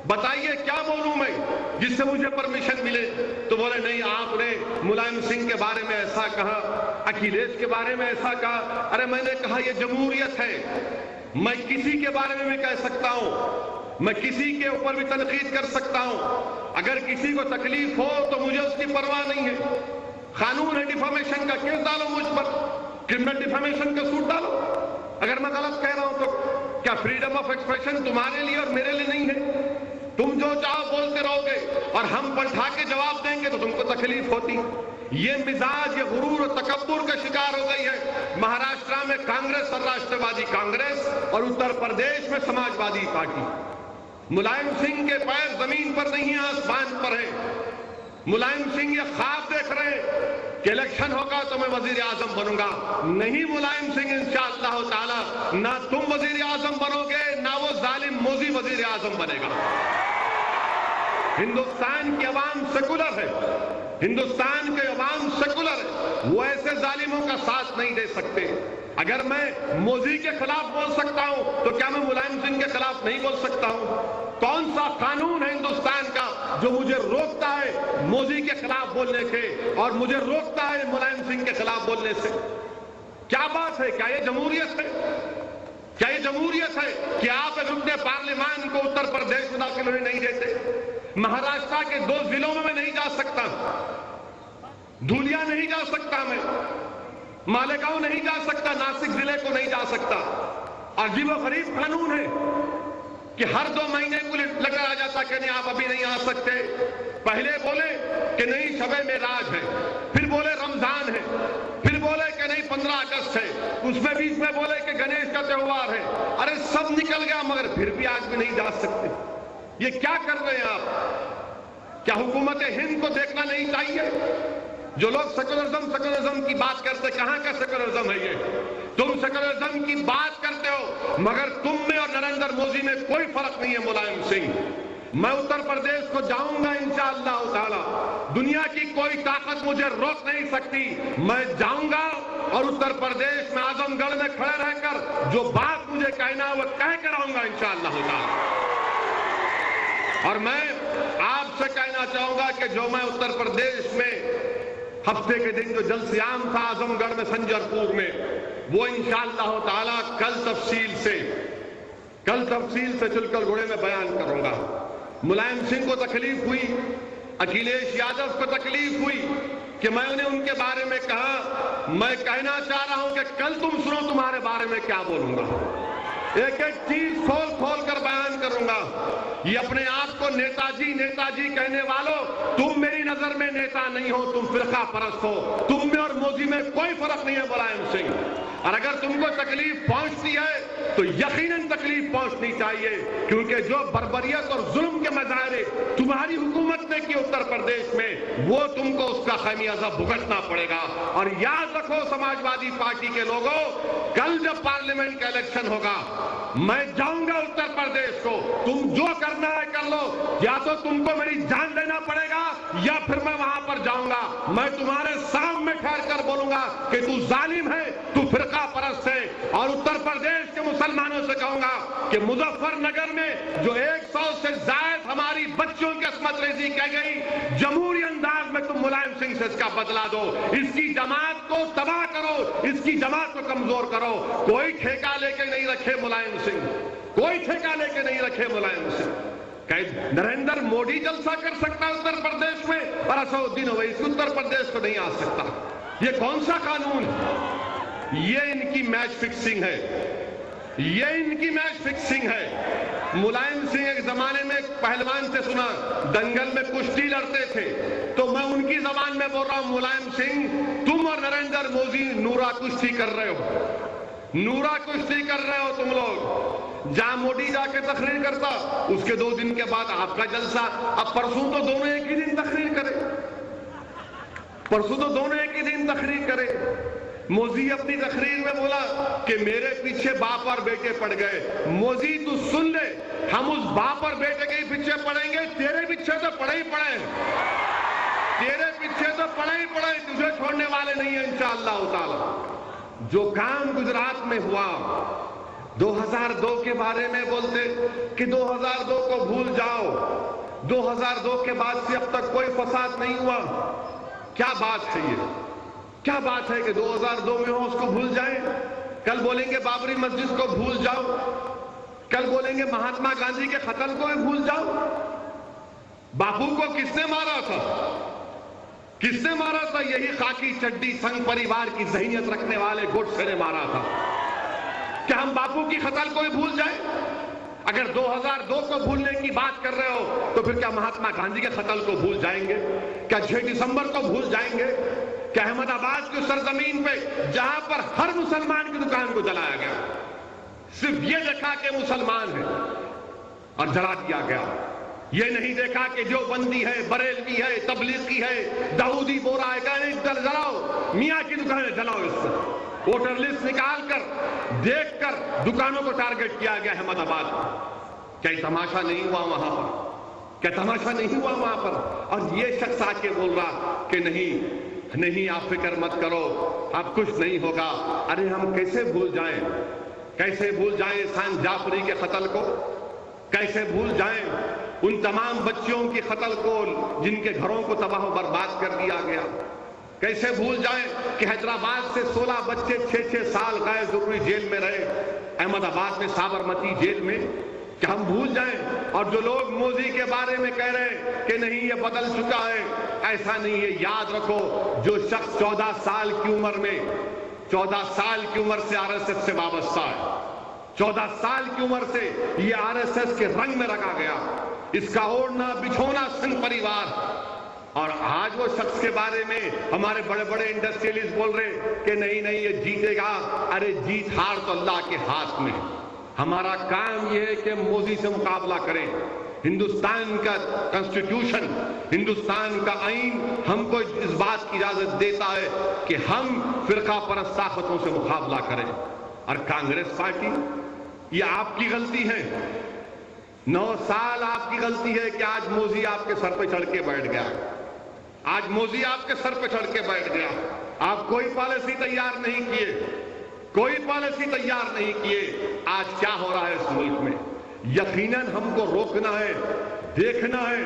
بتائیے کیا بولوں میں جس سے مجھے پرمیشن ملے؟ تو بولے نہیں, آپ نے ملائم سنگھ کے بارے میں ایسا کہا, اکھلیش کے بارے میں ایسا کہا. ارے میں نے کہا یہ جمہوریت ہے, میں کسی کے بارے میں بھی کہہ سکتا ہوں, میں کسی کے اوپر بھی تنقید کر سکتا ہوں. اگر کسی کو تکلیف ہو تو مجھے اس کی پرواہ نہیں ہے. قانون ہے ڈیفامیشن کا, کیس ڈالو مجھ پر, کرمنل ڈیفامیشن کا سوٹ ڈالو. اگر میں غلط کہہ رہا ہوں تو کیا فریڈم آف ایکسپریشن تمہارے لیے اور میرے لیے نہیں ہے؟ تم جو چاہو بولتے رہو گے اور ہم پلٹا کے جواب دیں گے تو تم کو تکلیف ہوتی. یہ مزاج, یہ غرور اور تکبر کا شکار ہو گئی ہے مہاراشٹرا میں کانگریس اور راشٹروادی کانگریس, اور اتر پردیش میں سماج وادی پارٹی. ملائم سنگھ کے پیر زمین پر نہیں ہیں, آسمان پر ہیں. ملائم سنگھ یہ خواب دیکھ رہے ہیں کہ الیکشن ہوگا تو میں وزیر اعظم بنوں گا. نہیں ملائم سنگھ انشاءاللہ تعالی, نہ تم وزیر اعظم بنو گے نہ وہ ظالم موذی وزیر اعظم بنے گا. ہندوستان کی عوام سیکولر ہے, ہندوستان کے عوام سیکولر ہے, وہ ایسے ظالموں کا ساتھ نہیں دے سکتے. اگر میں موذی کے خلاف بول سکتا ہوں تو کیا میں ملائم سنگھ کے خلاف نہیں بول سکتا ہوں؟ کون سا قانون ہے ہندوستان کا جو مجھے روکتا ہے موذی کے خلاف بولنے سے اور مجھے روکتا ہے ملائم سنگھ کے خلاف بولنے سے؟ کیا بات ہے؟ کیا یہ جمہوریت ہے؟ کیا یہ جمہوریت ہے کہ آپ ایک رکن پارلیمان کو اتر پردیش میں داخل ہونے نہیں دیتے؟ مہاراشٹرا کے 2 ضلعوں میں نہیں جا سکتا, دھولیا نہیں جا سکتا, میں مالیگاؤں نہیں جا سکتا, ناسک ضلع کو نہیں جا سکتا. عجیب و غریب قانون ہے کہ ہر 2 مہینے کو لگا آ جاتا کہ نہیں آپ ابھی نہیں آ سکتے. پہلے بولے کہ نہیں شب معراج ہے, پھر بولے رمضان ہے, پھر بولے کہ نہیں 15 اگست ہے, اس میں بیچ میں بولے کہ گنیش کا تہوار ہے. ارے سب نکل گیا مگر پھر بھی آج بھی نہیں جا سکتے. یہ کیا کر رہے ہیں آپ؟ کیا حکومت ہند کو دیکھنا نہیں چاہیے؟ جو لوگ سیکولرزم کی بات کرتے, کہاں کا سیکولرزم ہے یہ؟ تم سیکولرزم کی بات کرتے ہو مگر تم میں اور نریندر مودی میں کوئی فرق نہیں ہے. ملائم سنگھ, میں اتر پردیش کو جاؤں گا انشاءاللہ تعالی, دنیا کی کوئی طاقت مجھے روک نہیں سکتی. میں جاؤں گا اور اتر پردیش میں اعظم گڑھ میں کھڑے رہ کر جو بات مجھے کہنا ہے وہ کہہ کر آؤں گا انشاءاللہ تعالی. اور میں آپ سے کہنا چاہوں گا کہ جو میں اتر پردیش میں ہفتے کے دن جو جلسہ عام تھا اعظم گڑھ میں سنجر پور میں, وہ انشاءاللہ تعالی کل تفصیل سے چل کر گھوڑے میں بیان کروں گا. ملائم سنگھ کو تکلیف ہوئی, اکھلیش یادو کو تکلیف ہوئی کہ میں انہیں ان کے بارے میں کہا. میں کہنا چاہ رہا ہوں کہ کل تم سنو تمہارے بارے میں کیا بولوں گا. ایک ایک چیز کھول کر بیان کروں گا. یہ اپنے آپ کو نیتا جی کہنے والوں, تم میری نظر میں نیتا نہیں ہو, تم فرقہ پرست ہو. تم میں اور مودی میں کوئی فرق نہیں ہے ملائم سنگھ. اور اگر تم کو تکلیف پہنچتی ہے تو یقیناً تکلیف پہنچنی چاہیے, کیونکہ جو بربریت اور ظلم کے مظاہرے تمہاری حکومت نے کی اتر پردیش میں, وہ تم کو اس کا خمیازہ بھگتنا پڑے گا. اور یاد رکھو سماج وادی پارٹی کے لوگوں, کل جب پارلیمنٹ کا الیکشن ہوگا میں جاؤں گا اتر پردیش کو, تم جو کرنا ہے کر لو, یا تو تم کو میری جان دینا پڑے گا یا پھر میں وہاں پر جاؤں گا. میں تمہارے سامنے ٹھہر کر بولوں گا کہ تو ظالم ہے, تو فرقہ پرست ہے, اور اتر پردیش کے مسلمانوں سے کہوں گا کہ مظفر نگر میں جو 100 سے زائد ہماری بچیوں کی عصمت ریزی کی گئی، جمہوری انداز میں تم ملائم سنگھ سے اس کا بدلہ دو، اس کی جماعت کو تباہ کرو، اس کی جماعت کو کمزور کرو۔ کوئی ٹھیکہ لے کے نہیں رکھے ملائم سنگھ، کوئی ٹھیکہ لے کے نہیں رکھے ملائم سنگھ۔ نریندر مودی جلسہ کر سکتا ہے اتر پردیش میں اور اسد الدین اویسی اتر پردیش کو نہیں آ سکتا؟ یہ کون سا قانون ہے؟ یہ ان کی میچ فکسنگ ہے، یہ ان کی میچ فکسنگ ہے۔ ملائم سنگھ ایک زمانے میں ایک پہلوان سے سنا دنگل میں کشتی لڑتے تھے، تو میں ان کی زبان میں بول رہا ہوں، ملائم سنگھ تم اور نریندر مودی نورا کشتی کر رہے ہو، نورا کشتی کر رہے ہو تم لوگ۔ جہاں مودی جا کے تقریر کرتا، اس کے 2 دن کے بعد آپ کا جلسہ۔ اب پرسوں تو دونوں ایک ہی دن تقریر کرے، پرسوں تو دونوں ایک ہی دن تقریر کرے۔ موزی اپنی تقریر میں بولا کہ میرے پیچھے باپ اور بیٹے پڑ گئے۔ موزی تو سن لے، ہم اس باپ اور بیٹے کے پیچھے پڑیں گے، تیرے پیچھے تو پڑے ہی پڑے، تیرے پیچھے تو پڑے ہی پڑے، تجھے چھوڑنے والے نہیں ہیں انشاءاللہ تعالی۔ جو کام گجرات میں ہوا 2002 کے بارے میں بولتے کہ 2002 کو بھول جاؤ، 2002 کے بعد سے اب تک کوئی فساد نہیں ہوا۔ کیا بات ہے یہ؟ کیا بات ہے کہ 2002 میں ہو اس کو بھول جائیں؟ کل بولیں گے بابری مسجد کو بھول جاؤ، کل بولیں گے مہاتما گاندھی کے قتل کو بھول جاؤ۔ باپو کو کس نے مارا تھا؟ کس نے مارا تھا؟ یہی خاکی چڈی سنگ پریوار کی ذہنیت رکھنے والے گوڈسے نے مارا تھا۔ کیا ہم باپو کی قتل کو بھول جائیں؟ اگر 2002 کو بھولنے کی بات کر رہے ہو تو پھر کیا مہاتما گاندھی کے قتل کو بھول جائیں گے؟ کیا 6 دسمبر کو بھول جائیں گے؟ کیا احمد آباد کی سرزمین پہ جہاں پر ہر مسلمان کی دکان کو جلایا گیا، صرف یہ دیکھا کہ مسلمان ہے اور جلا دیا گیا، یہ نہیں دیکھا کہ جو بندی ہے، بریلوی ہے، تبلیغی ہے، داؤدی بورا ہے، کہنے جلاؤ، میاں کی دکانیں جلاؤ، اس سے ووٹر لسٹ نکال کر دیکھ کر دکانوں کو ٹارگٹ کیا گیا احمد آباد میں۔ کیا تماشا نہیں ہوا وہاں پر؟ کیا تماشا نہیں ہوا وہاں پر؟ اور یہ شخص آ کے بول رہا کہ نہیں آپ فکر مت کرو، اب کچھ نہیں ہوگا۔ ارے ہم کیسے بھول جائیں، کیسے بھول جائیں احسان جعفری کے قتل کو؟ کیسے بھول جائیں ان تمام بچیوں کی قتل کو جن کے گھروں کو تباہ و برباد کر دیا گیا؟ کیسے بھول جائیں کہ حیدرآباد سے 16 بچے 6 سال غیر ضروری جیل میں رہے، احمد آباد میں سابرمتی جیل میں؟ کہ ہم بھول جائیں؟ اور جو لوگ موزی کے بارے میں کہہ رہے ہیں کہ نہیں یہ بدل چکا ہے، ایسا نہیں ہے۔ یاد رکھو، جو شخص 14 سال کی عمر میں 14 سال کی عمر سے RSS سے وابستہ ہے، 14 سال کی عمر سے یہ RSS کے رنگ میں رکھا گیا، اس کا اوڑھنا بچھونا سنگھ پریوار، اور آج وہ شخص کے بارے میں ہمارے بڑے بڑے انڈسٹریلسٹ بول رہے کہ نہیں یہ جیتے گا۔ ارے جیت ہار تو اللہ کے ہاتھ میں۔ ہمارا کام یہ ہے کہ موزی سے مقابلہ کریں۔ ہندوستان کا کنسٹیٹیوشن، ہندوستان کا آئین ہم کو اس بات کی اجازت دیتا ہے کہ ہم فرقہ پرست طاقتوں سے مقابلہ کریں۔ اور کانگریس پارٹی، یہ آپ کی غلطی ہے، 9 سال آپ کی غلطی ہے کہ آج موزی آپ کے سر پہ چڑھ کے بیٹھ گیا، آج موزی آپ کے سر پہ چڑھ کے بیٹھ گیا۔ آپ کوئی پالیسی تیار نہیں کیے، کوئی پالیسی تیار نہیں کیے۔ آج کیا ہو رہا ہے اس ملک میں؟ یقیناً ہم کو روکنا ہے، دیکھنا ہے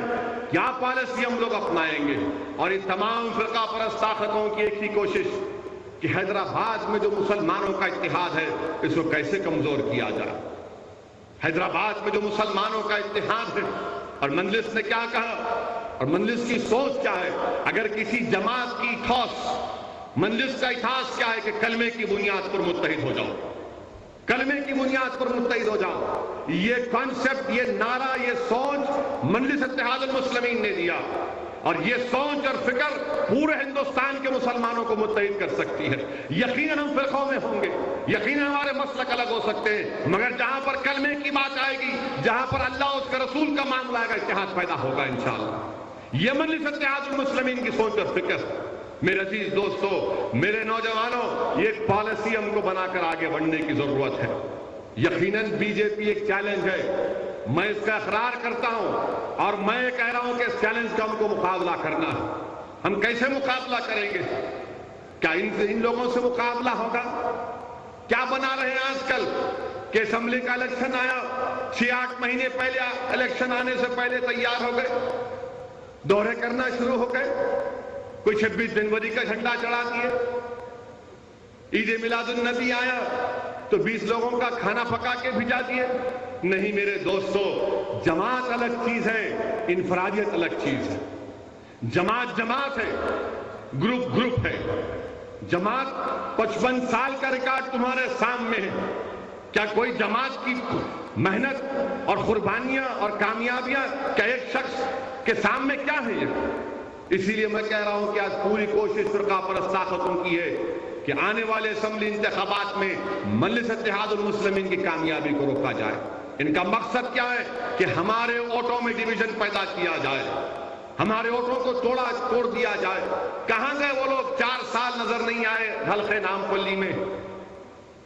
کیا پالیسی ہم لوگ اپنائیں گے۔ اور یہ تمام فرقہ پرست طاقتوں کی ایک ہی کوشش کہ حیدرآباد میں جو مسلمانوں کا اتحاد ہے اس کو کیسے کمزور کیا جائے۔ حیدرآباد میں جو مسلمانوں کا اتحاد ہے، اور مجلس نے کیا کہا اور مجلس کی سوچ کیا ہے؟ اگر کسی جماعت کی ٹھوس، مجلس کا اتحاد کیا ہے کہ کلمے کی بنیاد پر متحد ہو جاؤ، کلمے کی بنیاد پر متحد ہو جاؤ۔ یہ کانسیپٹ، یہ نعرہ، یہ سوچ مجلس اتحاد المسلمین نے دیا، اور یہ سوچ اور فکر پورے ہندوستان کے مسلمانوں کو متحد کر سکتی ہے۔ یقیناً ہم فرقوں میں ہوں گے، یقیناً ہمارے مسلک الگ ہو سکتے ہیں، مگر جہاں پر کلمے کی بات آئے گی، جہاں پر اللہ اور اس کے رسول کا معاملہ آئے گا، اتحاد پیدا ہوگا انشاءاللہ۔ یہ مجلس اتحاد المسلمین کی سوچ اور فکر۔ میرے عزیز دوستو، میرے نوجوانوں، یہ ایک پالیسی ہم کو بنا کر آگے بڑھنے کی ضرورت ہے۔ یقیناً بی جے پی ایک چیلنج ہے، میں اس کا اقرار کرتا ہوں، اور میں یہ کہہ رہا ہوں کہ اس چیلنج کا ہم کو مقابلہ کرنا ہے۔ ہم کیسے مقابلہ کریں گے؟ کیا ان لوگوں سے مقابلہ ہوگا؟ کیا بنا رہے ہیں آج کل کہ اسمبلی کا الیکشن آیا، 6-8 مہینے پہلے الیکشن آنے سے پہلے تیار ہو گئے، دورے کرنا شروع ہو گئے، کوئی 26 جنوری کا جھنڈا چڑھا دیے، عید میلاد النبی آیا تو 20 لوگوں کا کھانا پکا کے بھیجا دیے۔ نہیں میرے دوستو، جماعت الگ چیز ہے، انفرادیت الگ چیز ہے۔ جماعت جماعت ہے، گروپ گروپ ہے۔ جماعت 55 سال کا ریکارڈ تمہارے سامنے ہے۔ کیا کوئی جماعت کی محنت اور قربانیاں اور کامیابیاں کیا ایک شخص کے سامنے کیا ہے یہ؟ اسی لیے میں کہہ رہا ہوں کہ آج پوری کوشش فرقہ پرست طاقتوں کی ہے کہ آنے والے اسمبلی انتخابات میں مجلس اتحاد المسلمین کی کامیابی کو روکا جائے۔ ان کا مقصد کیا ہے کہ ہمارے ووٹوں میں ڈویژن پیدا کیا جائے، ہمارے ووٹوں کو توڑ دیا جائے۔ کہاں گئے وہ لوگ؟ 4 سال نظر نہیں آئے حلقہ نام پلی میں،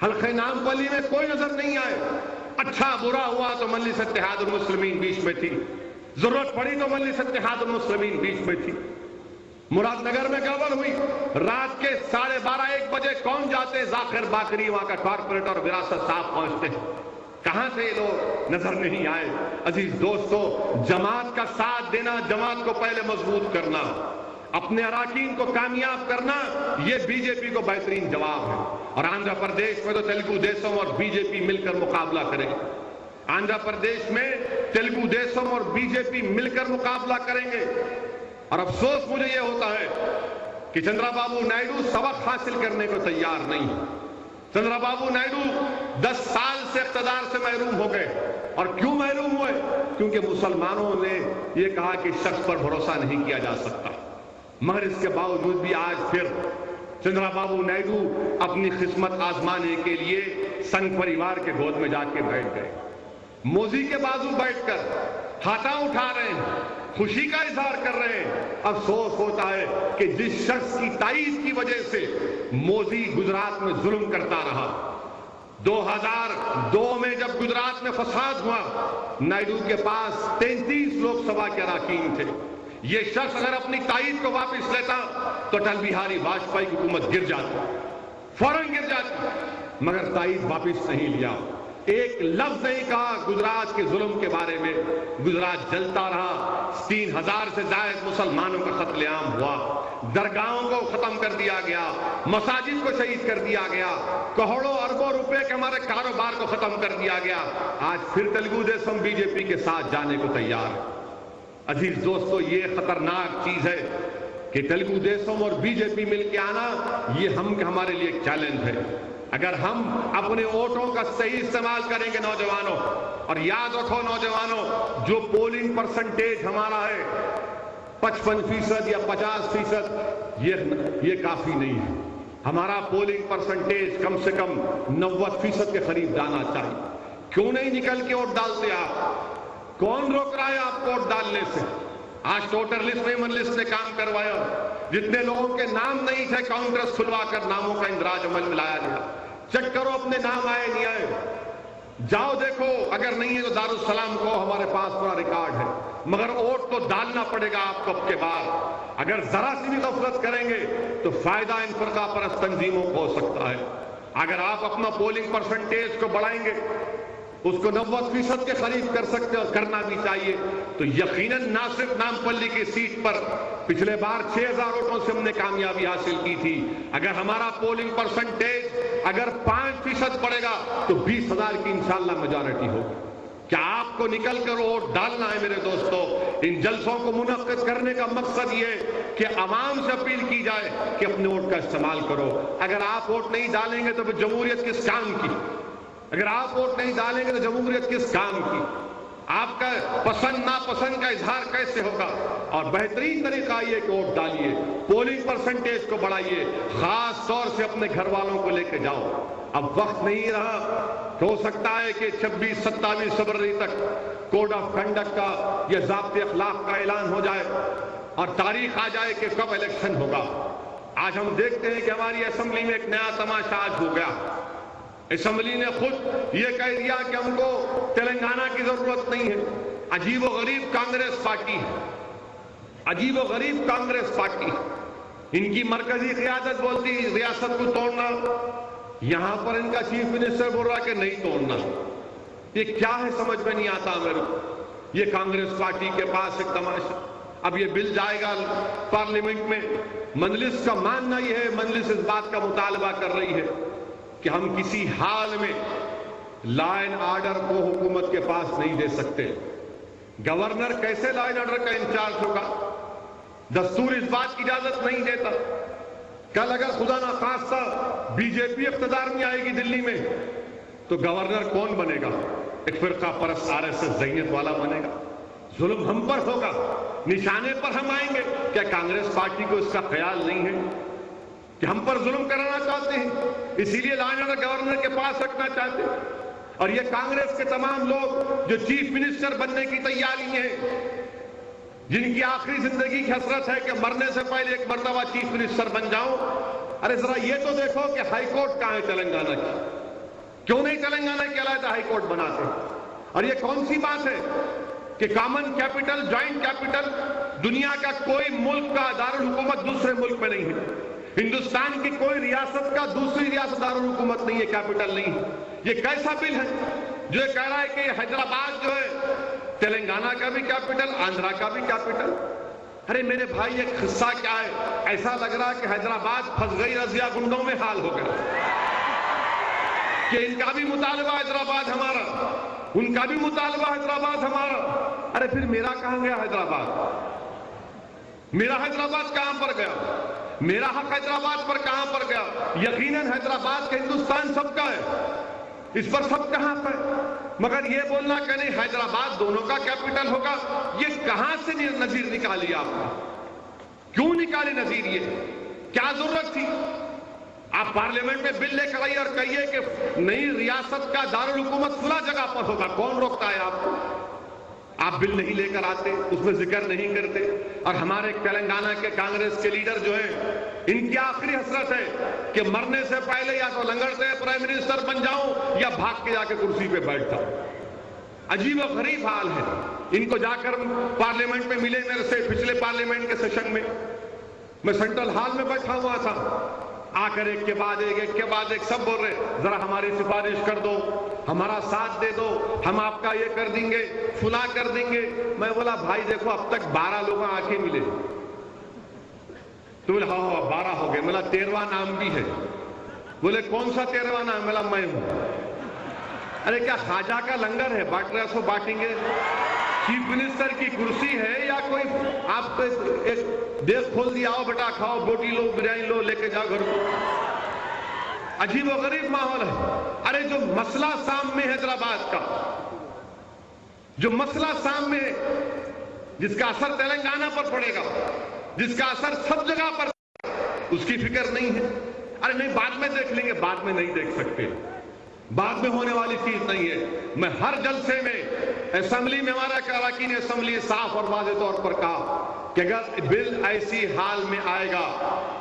حلقہ نام پلی میں کوئی نظر نہیں آئے۔ اچھا برا ہوا تو مجلس اتحاد المسلمین بیچ میں تھی، ضرورت پڑی تو مجلس اتحاد المسلمین بیچ میں تھی۔ مراد نگر میں گڑبڑ ہوئی، رات کے 12:30-1 بجے کون جاتے؟ ذاکر باقری، وہاں کا کارپوریٹر وراثت صاحب پہنچتے۔ کہاں سے یہ لوگ نظر نہیں آئے؟ عزیز دوستو، جماعت کا ساتھ دینا، جماعت کو پہلے مضبوط کرنا، اپنے اراکین کو کامیاب کرنا، یہ بی جے پی کو بہترین جواب ہے۔ اور آندھرا پردیش میں تو تیلگو دیسم اور بی جے پی مل کر مقابلہ کریں گے۔ آندھرا پردیش میں تیلگو دیسم اور بی جے پی مل کر مقابلہ کریں گے۔ اور افسوس مجھے یہ ہوتا ہے کہ چندرا بابو نائیڈو سبق حاصل کرنے کو تیار نہیں۔ چندرا بابو نائیڈو 10 سال سے اقتدار سے محروم ہو گئے۔ اور کیوں محروم ہوئے؟ کیونکہ مسلمانوں نے یہ کہا کہ شخص پر بھروسہ نہیں کیا جا سکتا۔ مگر اس کے باوجود بھی آج پھر چندرا بابو نائیڈو اپنی قسمت آزمانے کے لیے سنگ پریوار کے گود میں جا کے بیٹھ گئے۔ موزی کے بازو بیٹھ کر ہاتھاں اٹھا رہے ہیں، خوشی کا اظہار کر رہے ہیں۔ افسوس ہوتا ہے کہ جس شخص کی تائید کی وجہ سے موزی گجرات میں ظلم کرتا رہا، 2002 میں جب گجرات میں فساد ہوا، نائیڈو کے پاس 33 لوک سبھا کے اراکین تھے۔ یہ شخص اگر اپنی تائید کو واپس لیتا تو اٹل بہاری واجپئی کی حکومت گر جاتی، فوراً گر جاتی، مگر تائید واپس نہیں لیا۔ ایک لفظ نہیں کہا گجرات کے ظلم کے بارے میں۔ گجرات جلتا رہا، 3000 سے زائد مسلمانوں کا قتل عام ہوا، درگاہوں کو ختم کر دیا گیا، مساجد کو شہید کر دیا گیا، کروڑوں اربوں روپے کے ہمارے کاروبار کو ختم کر دیا گیا۔ آج پھر تیلگو دیسم بی جے پی کے ساتھ جانے کو تیار ہے۔ عزیز دوستو، یہ خطرناک چیز ہے کہ تیلگو دیسم اور بی جے پی مل کے آنا، یہ ہمارے لیے ایک چیلنج ہے۔ اگر ہم اپنے ووٹوں کا صحیح استعمال کریں گے نوجوانوں، اور یاد رکھو نوجوانوں، جو پولنگ پرسنٹیج ہمارا ہے 55% یا 50%، یہ کافی نہیں ہے۔ ہمارا پولنگ پرسنٹیج کم سے کم 90% کے قریب جانا چاہیے۔ کیوں نہیں نکل کے ووٹ ڈالتے آپ؟ کون روک رہا ہے آپ کو ووٹ ڈالنے سے؟ آج ٹوٹر لسٹ میں مجلس نے کام کروایا، جتنے لوگوں کے نام نہیں تھے کانگریس کھلوا کر ناموں کا اندراج عمل میں لایا گیا۔ چیک کرو اپنے نام آئے نہیں آئے، جاؤ دیکھو، اگر نہیں ہے تو دارالسلام کو، ہمارے پاس پورا ریکارڈ ہے۔ مگر ووٹ تو ڈالنا پڑے گا آپ کو اب کے بعد۔ اگر ذرا سی بھی غفلت کریں گے تو فائدہ ان فرقہ پرست تنظیموں کو ہو سکتا ہے۔ اگر آپ اپنا پولنگ پرسنٹیج کو بڑھائیں گے، اس کو 90% کے قریب کر سکتے اور کرنا بھی چاہیے، تو یقیناً نہ صرف نامپلی کی سیٹ پر پچھلے بار 6000 ووٹوں سے ہم نے کامیابی حاصل کی تھی، اگر ہمارا پولنگ پرسنٹیج اگر 5% بڑھے گا تو 20,000 کی انشاءاللہ میجارٹی ہوگی۔ کیا آپ کو نکل کر ووٹ ڈالنا ہے میرے دوستو؟ ان جلسوں کو منعقد کرنے کا مقصد یہ ہے کہ عوام سے اپیل کی جائے کہ اپنے ووٹ کا استعمال کرو۔ اگر آپ ووٹ نہیں ڈالیں گے تو پھر جمہوریت کس کام کی؟ اگر آپ ووٹ نہیں ڈالیں گے تو جمہوریت کس کام کی؟ آپ کا پسند ناپسند کا اظہار کیسے ہوگا؟ اور بہترین طریقہ یہ کہ ووٹ ڈالیے، پولنگ پرسنٹیج کو بڑھائیے، خاص طور سے اپنے گھر والوں کو لے کے جاؤ۔ اب وقت نہیں رہا، ہو سکتا ہے کہ 26-27 فروری تک کوڈ آف کنڈکٹ کا یا ضابطۂ اخلاق کا اعلان ہو جائے اور تاریخ آ جائے کہ کب الیکشن ہوگا۔ آج ہم دیکھتے ہیں کہ ہماری اسمبلی میں ایک نیا تماشا آج ہو گیا۔ اسمبلی نے خود یہ کہہ دیا کہ ہم کو تلنگانہ کی ضرورت نہیں ہے۔ عجیب و غریب کانگریس پارٹی ہے، عجیب و غریب کانگریس پارٹی۔ ان کی مرکزی قیادت بولتی ریاست کو توڑنا، یہاں پر ان کا چیف منسٹر بول رہا کہ نہیں توڑنا۔ یہ کیا ہے سمجھ میں نہیں آتا میرے کو. یہ کانگریس پارٹی کے پاس ایک تماشا. اب یہ بل جائے گا پارلیمنٹ میں. مجلس کا ماننا یہ ہے, مجلس اس بات کا مطالبہ کر رہی ہے کہ ہم کسی حال میں لا اینڈ آرڈر کو حکومت کے پاس نہیں دے سکتے. گورنر کیسے لا اینڈ آرڈر کا انچارج ہوگا؟ دستور اس بات کی اجازت نہیں دیتا. کل اگر خدا نخواستہ بی جے پی اقتدار میں آئے گی دلی میں تو گورنر کون بنے گا؟ ایک فرقہ پرست آر ایس ایس ذہنیت والا بنے گا. ظلم ہم پر ہوگا, نشانے پر ہم آئیں گے. کیا کانگریس پارٹی کو اس کا خیال نہیں ہے کہ ہم پر ظلم کرانا چاہتے ہیں, اسی لیے لا اینڈ آرڈر گورنر کے پاس رکھنا چاہتے ہیں؟ اور یہ کانگریس کے تمام لوگ جو چیف منسٹر بننے کی تیاری میں ہیں, جن کی آخری زندگی کی حسرت ہے کہ مرنے سے پہلے ایک مرتبہ چیف منسٹر بن جاؤں, ارے ذرا یہ تو دیکھو کہ ہائی کورٹ کہاں ہے تلنگانہ کی؟ کیوں نہیں تلنگانہ کی علیحدہ ہائی کورٹ بناتے؟ اور یہ کون سی بات ہے کہ کامن کیپٹل, جوائنٹ کیپٹل, دنیا کا کوئی ملک کا دارالحکومت دوسرے ملک میں نہیں ہے. ہندوستان کی کوئی ریاست کا دوسری ریاست دارالحکومت نہیں ہے, کیپٹل نہیں ہے. یہ کیسا بل ہے جو یہ کہہ رہا ہے کہ حیدرآباد جو ہے تلنگانہ کا بھی کیپٹل, آندھرا کا بھی کیپٹل؟ ارے میرے بھائی یہ قصہ کیا ہے؟ ایسا لگ رہا کہ حیدرآباد پھنس گئی رضیہ گنڈوں میں حال ہو گیا کہ ان کا بھی مطالبہ حیدرآباد ہمارا, ان کا بھی مطالبہ حیدرآباد ہمارا. ارے پھر میرا کہاں گیا حیدرآباد؟ میرا حیدرآباد کہاں پر گیا؟ میرا حق حیدرآباد پر کہاں پر گیا؟ یقیناً حیدرآباد کا ہندوستان سب کا ہے, اس پر سب کا حق ہے. مگر یہ بولنا کہ نہیں حیدرآباد دونوں کا کیپٹل ہوگا, یہ کہاں سے نظیر نکالی آپ نے؟ کیوں نکالی نظیر؟ یہ کیا ضرورت تھی؟ آپ پارلیمنٹ میں بل لے کر آئیے اور کہیے کہ نئی ریاست کا دارالحکومت فلاں جگہ پر ہوگا. کون روکتا ہے آپ کو؟ آپ بل نہیں لے کر آتے, اس میں ذکر نہیں کرتے. اور ہمارے تلنگانہ کے کانگریس کے لیڈر جو ہیں, ان کی آخری حسرت ہے کہ مرنے سے پہلے یا تو لنگڑتے پرائم منسٹر بن جاؤں یا بھاگ کے جا کے کرسی پہ بیٹھتا. عجیب و غریب حال ہے. ان کو جا کر پارلیمنٹ میں ملے میرے سے پچھلے پارلیمنٹ کے سیشن میں سینٹرل ہال میں بیٹھا ہوا تھا. آ کر ایک کے بعد ایک سب بول رہے ذرا ہماری سفارش کر دو, ہمارا ساتھ دے دو, ہم آپ کا یہ کر دیں گے, فلاں کر دیں گے. میں بولا بھائی دیکھو اب تک 12 لوگ آ کے ملے. تو بولے ہاں 12 ہو گئے. ملا 13واں نام بھی ہے. بولے کون سا 13واں نام؟ ملا میں ہوں. ارے کیا خواجہ کا لنگر ہے, بانٹ رہے سو بانٹیں گے؟ چیف منسٹر کی کرسی ہے یا کوئی آپ ایک دیکھ کھول دیا, آؤ بیٹا کھاؤ, بوٹی لو, بریانی لو, لے کے جاؤ گھر کو. عجیب و غریب ماحول ہے. ارے جو مسئلہ سامنے حیدرآباد کا, جو مسئلہ سامنے جس کا اثر تلنگانہ پر پڑے گا, جس کا اثر سب جگہ پر, اس کی فکر نہیں ہے. ارے نہیں بعد میں دیکھ لیں گے. بعد میں نہیں دیکھ سکتے, بعد میں ہونے والی چیز نہیں ہے. میں ہر جلسے میں اسمبلی میں ہمارا اراکین اسمبلی صاف اور واضح طور پر کہا کہ اگر بل ایسی حال میں آئے گا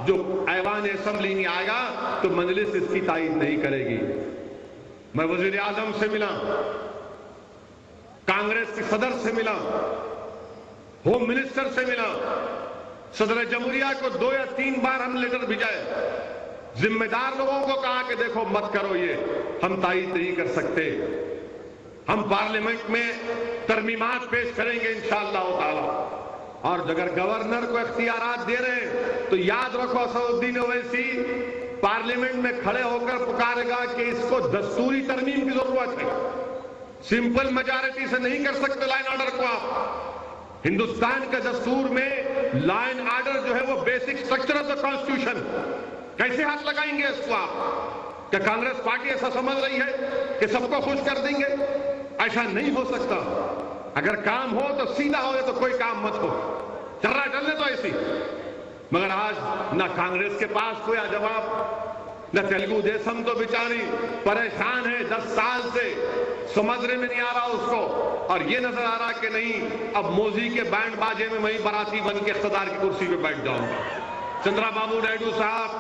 جو ایوان اسمبلی نہیں آئے گا تو مجلس اس کی تائید نہیں کرے گی. میں وزیر اعظم سے ملا, کانگریس کے صدر سے ملا, ہوم منسٹر سے ملا, صدر جمہوریہ کو 2 یا 3 بار ہم لیٹر بھیجائے. ذمہ دار لوگوں کو کہا کہ دیکھو مت کرو, یہ ہم تائید نہیں کر سکتے. ہم پارلیمنٹ میں ترمیمات پیش کریں گے انشاءاللہ تعالی. اور اگر گورنر کو اختیارات دے رہے ہیں تو یاد رکھو اسد الدین اویسی پارلیمنٹ میں کھڑے ہو کر پکارے گا کہ اس کو دستوری ترمیم کی ضرورت ہے. سمپل میجارٹی سے نہیں کر سکتے لا اینڈ آرڈر کو آپ. ہندوستان کے دستور میں لا اینڈ آرڈر جو ہے وہ basic structure of the constitution. کیسے ہاتھ لگائیں گے اس کو آپ؟ کہ کانگریس پارٹی ایسا سمجھ رہی ہے کہ سب کو خوش کر دیں گے؟ ایسا نہیں ہو سکتا. اگر کام ہو تو سیدھا ہو, تو کوئی کام مت ہو, چل رہا ہے چلنے تو ایسی. مگر آج نہ کانگریس کے پاس کوئی جواب, نہ تیلگو دیسم تو بیچاری پریشان ہے 10 سال سے, سمجھنے میں نہیں آ رہا اس کو. اور یہ نظر آ رہا کہ نہیں اب موزی کے بینڈ باجے میں وہی براتی بن کے اقتدار کی کرسی پہ بیٹھ جاؤں گا. چندرا بابو نائیڈو صاحب,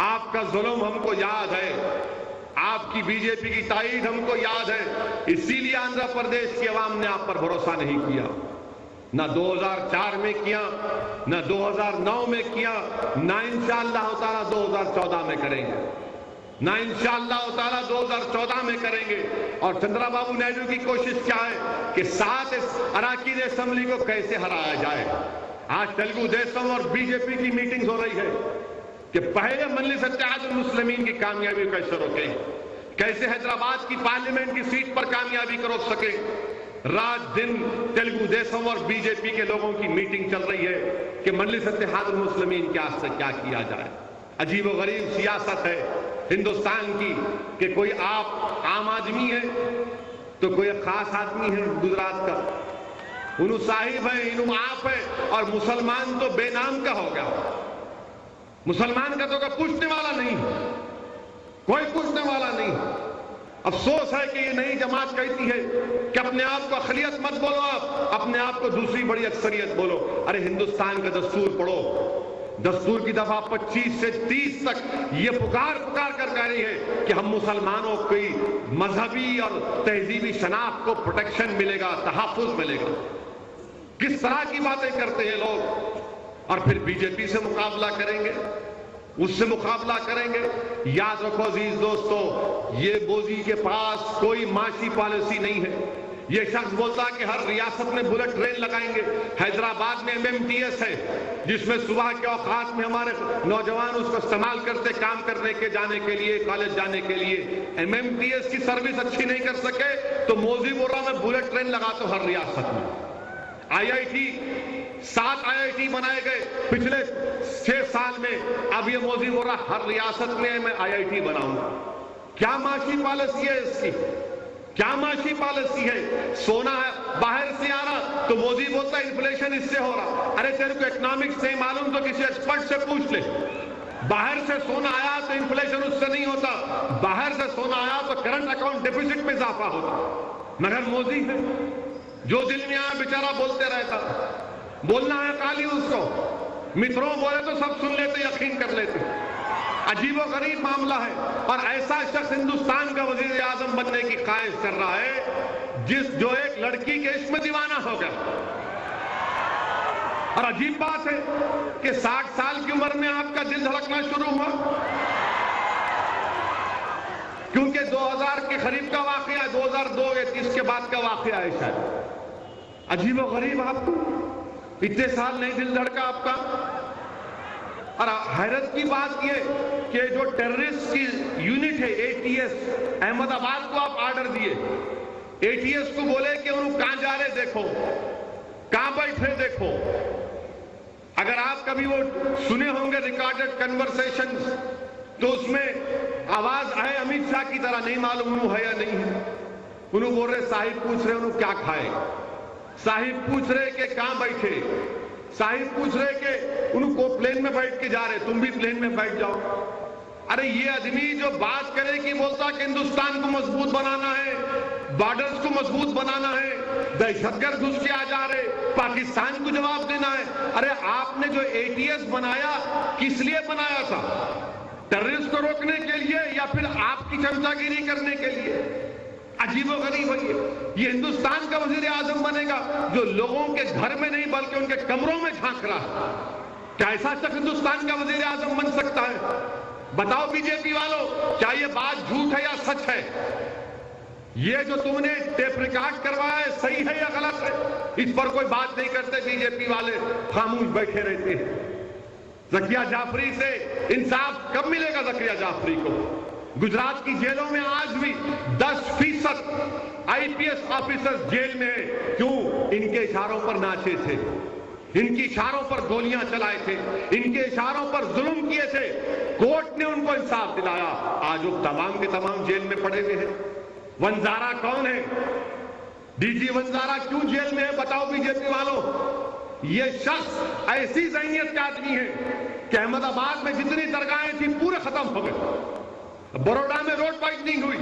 آپ کا ظلم ہم کو یاد ہے, آپ کی بی جے پی کی تائید ہم کو یاد ہے. اسی لیے آندھرا پردیش کی عوام نے آپ پر بھروسہ نہیں کیا, نہ 2004 میں کیا, نہ 2009 میں کیا, نہ انشاءاللہ تعالی 2014 میں کریں گے. نہ انشاءاللہ تعالیٰ 2014 میں کریں گے. اور چندرا بابو نائیڈو کی کوشش کیا ہے کہ 7 اراکین اسمبلی کو کیسے ہرایا جائے. آج تلگو دیشم اور بی جے پی کی میٹنگ ہو رہی ہے کہ پہلے مجلس اتحاد المسلمین کی کامیابی کیسے روکیں, کیسے حیدرآباد کی پارلیمنٹ کی سیٹ پر کامیابی کو روک سکیں. رات دن تلگو دیشم اور بی جے پی کے لوگوں کی میٹنگ چل رہی ہے کہ مجلس اتحاد المسلمین کے واسطے کیا کیا جائے. عجیب و غریب سیاست ہے ہندوستان کی کہ کوئی آپ عام آدمی ہے تو کوئی خاص آدمی ہے گجرات کا, انہوں صاحب ہے, انہوں آپ ہے, اور مسلمان تو بے نام کا ہو گیا. مسلمان کا تو کوئی پوچھنے والا نہیں, کوئی پوچھنے والا نہیں. افسوس ہے کہ یہ نئی جماعت کہتی ہے کہ اپنے آپ کو اقلیت مت بولو, آپ اپنے آپ کو دوسری بڑی اکثریت بولو. ارے ہندوستان کا دستور پڑھو, دستور کی دفعہ 25 سے 30 تک یہ پکار کر کہہ رہی ہے کہ ہم مسلمانوں کی مذہبی اور تہذیبی شناخت کو پروٹیکشن ملے گا, تحفظ ملے گا. کس طرح کی باتیں کرتے ہیں لوگ. اور پھر بی جے پی سے مقابلہ کریں گے, اس سے مقابلہ کریں گے. یاد رکھو عزیز دوستو, یہ مودی کے پاس کوئی معاشی پالیسی نہیں ہے. یہ شخص بولتا کہ ہر ریاست میں بلٹ ٹرین لگائیں گے. حیدرآباد میں MMTS ہے جس میں صبح کے اوقات میں ہمارے نوجوان اس کو استعمال کرتے کام کرنے کے جانے کے لیے, کالج جانے کے لیے. MMTS کی سروس اچھی نہیں کر سکے تو مودی بول رہا میں بلٹ ٹرین لگاتا ہوں ہر ریاست میں. IIT 7 IIT بنائے گئے پچھلے 6 سال میں. اب یہ مودی بول رہا ہر ریاست میں میں IIT بناؤں گا. کیا معاشی پالیسی ہے اس کی, کیا معاشی پالیسی ہے. سونا ہے باہر سے آ رہا تو مودی بولتا ہے انفلیشن اس سے ہو رہا. ارے تیرے کو اکنامکس نہیں معلوم تو کسی ایکسپرٹ سے پوچھ لے. باہر سے سونا آیا تو انفلیشن اس سے نہیں ہوتا, باہر سے سونا آیا تو کرنٹ اکاؤنٹ ڈیفیسٹ میں اضافہ ہوتا. مگر مودی ہے جو دل میں آیا بیچارہ بولتے رہتا. بولنا ہے کالی اس کو, متروں بولے تو سب سن لیتے, یقین کر لیتے. عجیب و غریب معاملہ ہے. اور ایسا شخص ہندوستان کا وزیر اعظم بننے کی خواہش کر رہا ہے جو ایک لڑکی کے عشق میں دیوانہ ہو گیا. اور عجیب بات ہے کہ 60 سال کی عمر میں آپ کا دل دھڑکنا شروع ہوا, کیونکہ 2000 کے قریب کا واقعہ ہے, 2002 یا 30 کے بعد کا واقعہ ہے شاید. عجیب و غریب, آپ کو اتنے سال نہیں دل دھڑکا آپ کا. اور حیرت کی بات یہ کہ جو ٹیررسٹ کی یونٹ ہے ATS, احمد آباد کو آپ آرڈر دیے. ATS کو بولے کہ انہوں کہاں جا رہے دیکھو, کہاں بیٹھے دیکھو. اگر آپ کبھی وہ سنے ہوں گے ریکارڈڈ کنورسیشنز تو اس میں آواز ہے امت شاہ کی طرح, نہیں معلوم انہوں ہے یا نہیں ہے. انہوں بول رہے صاحب پوچھ رہے انہوں کیا کھائے, صاحب پوچھ رہے کہ کہاں بیٹھے, صاحب پوچھ رہے کہ انہوں کو پلین میں بیٹھ کے جا رہے, تم بھی پلین میں بیٹھ جاؤ. ارے یہ آدمی جو بات کرے کہ بولتا کہ ہندوستان کو مضبوط بنانا ہے, بارڈرز کو مضبوط بنانا ہے, دہشت گرد گھس کے آ جا رہے, پاکستان کو جواب دینا ہے. ارے آپ نے جو ATS بنایا کس لیے بنایا تھا, ٹیررسٹ کو روکنے کے لیے یا پھر آپ کی چمچا گیری کرنے کے لیے. عجیب و غریب ہے. یہ ہندوستان کا وزیر اعظم بنے گا جو لوگوں کے گھر میں نہیں بلکہ ان کے کمروں میں جھانک رہا. کیا ایسا شخص ہندوستان کا وزیر اعظم بن سکتا ہے؟ بتاؤ بی جے پی والوں, کیا یہ بات جھوٹ ہے یا سچ ہے؟ یہ جو تم نے ٹیپ ریکارڈ کروایا ہے صحیح ہے یا غلط ہے؟ اس پر کوئی بات نہیں کرتے بی جے پی والے, خاموش بیٹھے رہتے ہیں. ذکیہ جعفری سے انصاف کب ملے گا ذکیہ جعفری کو؟ گجرات کی جیلوں میں آج بھی 10% IPS آفیسر جیل میں ہیں. کیوں؟ ان کے اشاروں پر ناچے تھے, ان کی اشاروں پر گولیاں چلائے تھے, ان کے اشاروں پر ظلم کیے تھے. کورٹ نے ان کو انصاف دلایا. آج وہ تمام کے تمام جیل میں پڑے ہوئے ہیں. ونزارا کون ہے؟ DG ونزارا کیوں جیل میں ہے؟ بتاؤ بی جے پی والوں. یہ شخص ایسی ذہنیت کا آدمی ہے کہ احمد آباد میں جتنی درگاہیں تھیں پورے ختم ہو گئے. بروڈا میں روڈ وائڈنگ ہوئی,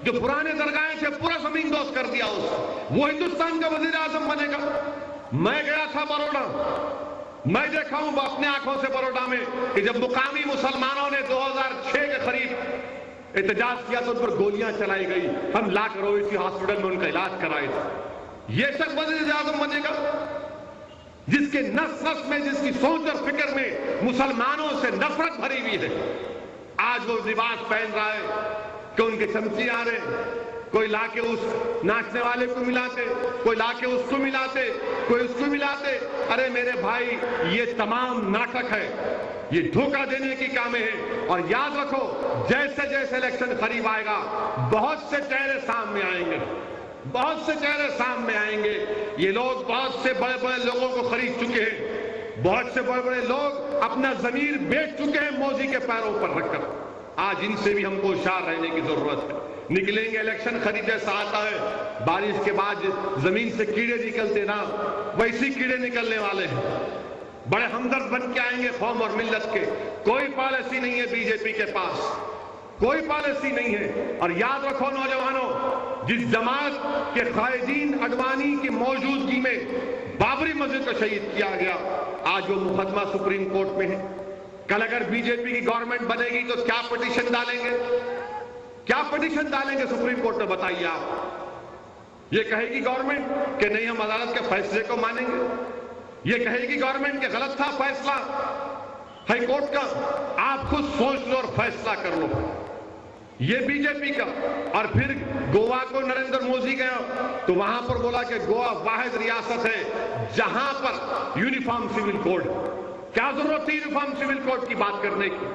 جو پرانے درگاہیں تھے پورا زمین دوست کر دیا. وہ ہندوستان کا وزیر اعظم بنے گا. میں گیا تھا بروڈا, میں دیکھا ہوں اپنے آنکھوں سے بروڈا میں کہ جب مقامی مسلمانوں نے 2006 کے قریب احتجاج کیا تو ان پر گولیاں چلائی گئی. ہم لا کر اویسی ہاسپٹل میں ان کا علاج کرائے تھے. یہ شخص وزیر اعظم بنے گا جس کے نس نس میں, جس کی سوچ اور فکر میں مسلمانوں سے نفرت بھری ہوئی ہے. آج وہ لباس پہن رہا ہے کہ ان کے چمچے آ رہے، کوئی لا کے اس ناچنے والے کو ملاتے، کوئی لا کے اس کو ملاتے، کوئی اس کو ملاتے۔ ارے میرے بھائی، یہ تمام ناٹک ہے، یہ دھوکہ دینے کی کامیں ہیں۔ اور یاد رکھو، جیسے جیسے الیکشن قریب آئے گا، بہت سے چہرے سامنے آئیں گے، بہت سے چہرے سامنے آئیں گے۔ یہ لوگ بہت سے بڑے بڑے لوگوں کو خرید چکے ہیں، بہت سے بڑے بڑے لوگ اپنا ضمیر بیچ چکے ہیں مودی کے پیروں پر رکھ کر۔ آج ان سے بھی ہم کو ہوشیار رہنے کی ضرورت ہے۔ نکلیں گے، الیکشن قریب جیسا آتا ہے، بارش کے بعد زمین سے کیڑے نکلتے نا، ویسی کیڑے نکلنے والے ہیں۔ بڑے ہمدرد بن کے آئیں گے قوم اور ملت کے۔ کوئی پالیسی نہیں ہے بی جے پی کے پاس، کوئی پالیسی نہیں ہے۔ اور یاد رکھو نوجوانوں، جس جماعت کے قائدین اڈوانی کی موجودگی میں بابری مسجد کو شہید کیا گیا، آج وہ مقدمہ سپریم کورٹ میں ہے۔ کل اگر بی جے پی کی گورنمنٹ بنے گی تو کیا پٹیشن ڈالیں گے؟ کیا پٹیشن ڈالیں گے سپریم کورٹ میں؟ بتائیے آپ۔ یہ کہے گی گورنمنٹ کہ نہیں، ہم عدالت کے فیصلے کو مانیں گے۔ یہ کہے گی گورنمنٹ کہ غلط تھا فیصلہ ہائی کورٹ کا، آپ خود سوچ لو اور فیصلہ کر لو۔ یہ بی جے پی کا۔ اور پھر گوا کو نریندر مودی گیا تو وہاں پر بولا کہ گوا واحد ریاست ہے جہاں پر یونیفارم سول کوڈ۔ کیا ضرورت تھی یونیفارم سول کوڈ کی بات کرنے کی؟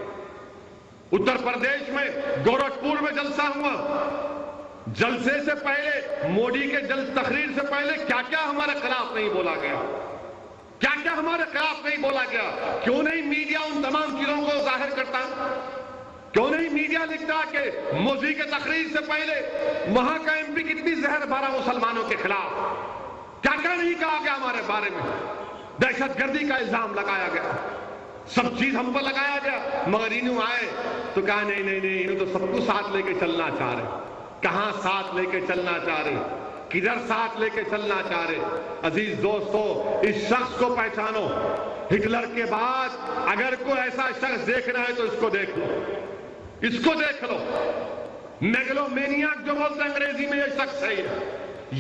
اتر پردیش میں گورکھپور میں جلسہ ہوا، جلسے سے پہلے، مودی کے تقریر سے پہلے کیا کیا ہمارے خلاف نہیں بولا گیا، کیا کیا ہمارے خلاف نہیں بولا گیا؟ کیوں نہیں میڈیا ان تمام چیزوں کو ظاہر کرتا؟ کیوں نہیں میڈیا لکھتا کہ مودی کے تقریر سے پہلے وہاں کا ایم پی کتنی زہر بھرا مسلمانوں کے خلاف، کیا کیا نہیں کہا گیا ہمارے بارے میں؟ دہشت گردی کا الزام لگایا گیا، سب چیز ہم پر لگایا گیا، مگر انہوں آئے تو کہا نہیں نہیں نہیں، انہوں تو سب کو ساتھ لے کے چلنا چاہ رہے۔ کہاں ساتھ لے کے چلنا چاہ رہے؟ کدھر ساتھ لے کے چلنا چاہ رہے؟ عزیز دوستو، اس شخص کو پہچانو۔ ہٹلر کے بعد اگر کوئی ایسا شخص دیکھنا ہے تو اس کو دیکھ لو، اس کو دیکھ لو۔ میگلو مینیاک جو بولتے ہیں انگریزی میں، یہ شخص ہے۔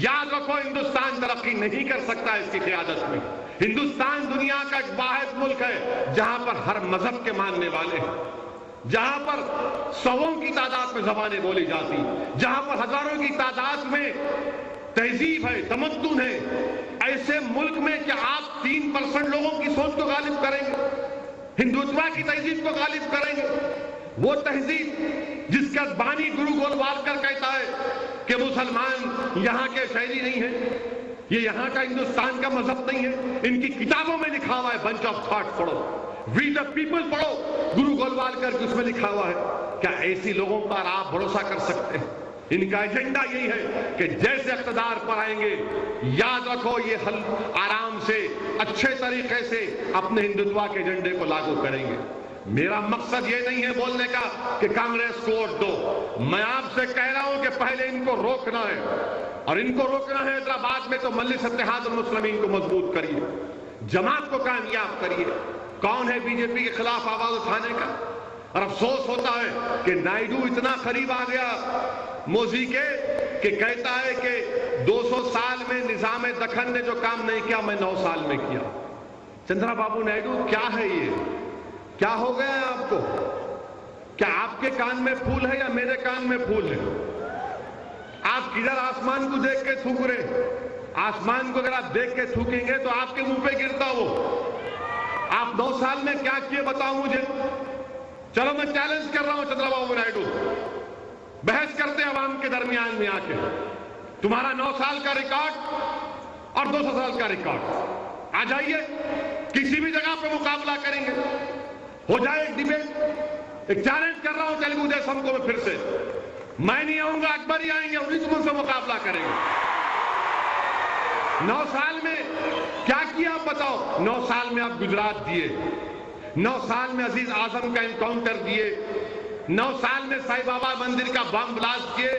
یاد رکھو، ہندوستان ترقی نہیں کر سکتا اس کی قیادت میں۔ ہندوستان دنیا کا ایک واحد ملک ہے جہاں پر ہر مذہب کے ماننے والے ہیں، جہاں پر سووں کی تعداد میں زبانیں بولی جاتی، جہاں پر ہزاروں کی تعداد میں تہذیب ہے، تمدن ہے۔ ایسے ملک میں کیا آپ 3% لوگوں کی سوچ کو غالب کریں گے؟ ہندوتوا کی تہذیب کو غالب کریں گے؟ وہ تہذیب جس کا بانی گرو گولوالکر کہتا ہے کہ مسلمان یہاں کے شہری نہیں ہیں، یہ یہاں کا ہندوستان کا مذہب نہیں ہے۔ ان کی کتابوں میں لکھا ہوا ہے، بنچ آف تھاٹ پڑھو، وی دا پیپل پڑھو، گرو گولوالکر کی اس میں لکھا ہوا ہے۔ کیا ایسی لوگوں پر آپ بھروسہ کر سکتے ہیں؟ ان کا ایجنڈا یہی ہے کہ جیسے اقتدار پر آئیں گے، یاد رکھو یہ حل آرام سے اچھے طریقے سے اپنے ہندوتوا کے ایجنڈے کو لاگو کریں گے۔ میرا مقصد یہ نہیں ہے بولنے کا کہ کانگریس کو ووٹ دو، میں آپ سے کہہ رہا ہوں کہ پہلے ان کو روکنا ہے، اور ان کو روکنا ہے حیدرآباد میں تو مجلس اتحاد المسلمین کو مضبوط کریے، جماعت کو کامیاب کریے۔ کون ہے بی جے پی کے خلاف آواز اٹھانے کا؟ اور افسوس ہوتا ہے کہ نائیڈو اتنا قریب آ گیا مودی کے کہ کہتا ہے کہ 200 سال میں نظام دکن نے جو کام نہیں کیا میں 9 سال میں کیا۔ چندرا بابو نائیڈو، کیا ہے یہ؟ کیا ہو گیا ہے آپ کو؟ کیا آپ کے کان میں پھول ہے یا میرے کان میں پھول ہے؟ آپ کدھر آسمان کو دیکھ کے تھوک رہے؟ آسمان کو اگر آپ دیکھ کے تھوکیں گے تو آپ کے منہ پہ گرتا وہ۔ آپ 9 سال میں کیا کیے بتاؤ مجھے؟ چلو میں چیلنج کر رہا ہوں چندرا بابو نائیڈو، بحث کرتے عوام کے درمیان میں آ کے، تمہارا 9 سال کا ریکارڈ اور 200 سال کا ریکارڈ، آ جائیے کسی بھی جگہ پہ مقابلہ کریں گے، ہو جائے ایک ڈیبیٹ۔ ایک چیلنج کر رہا ہوں تیلگو دیشم کو میں پھر سے، میں نہیں آؤں گا، اکبر ہی آئیں گے، انہی تم سے مقابلہ کریں گے۔ 9 سال میں کیا کیا آپ بتاؤ؟ 9 سال میں آپ گجرات دیے، 9 سال میں عزیز اعظم کا انکاؤنٹر دیے، 9 سال میں سائی بابا مندر کا بم بلاسٹ کیے،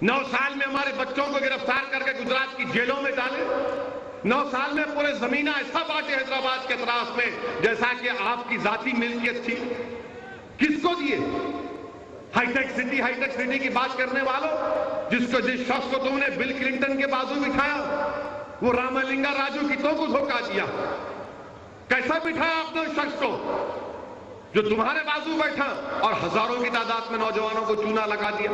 9 سال میں ہمارے بچوں کو گرفتار کر کے گجرات کی جیلوں میں ڈالے، 9 سال میں پورے زمینہ ایسا بانٹے حیدرآباد کے اطراف میں جیسا کہ آپ کی ذاتی ملکیت تھی۔ کس کو دیے؟ ہائی ٹیک سٹی کی بات کرنے والوں، جس شخص کو تم نے بل کلنٹن کے بازو بٹھایا، وہ راملنگا راجو کی تو کو دھوکہ دیا۔ کیسا بٹھایا آپ نے اس شخص کو؟ جو تمہارے بازو بیٹھا اور ہزاروں کی تعداد میں نوجوانوں کو چونا لگا دیا.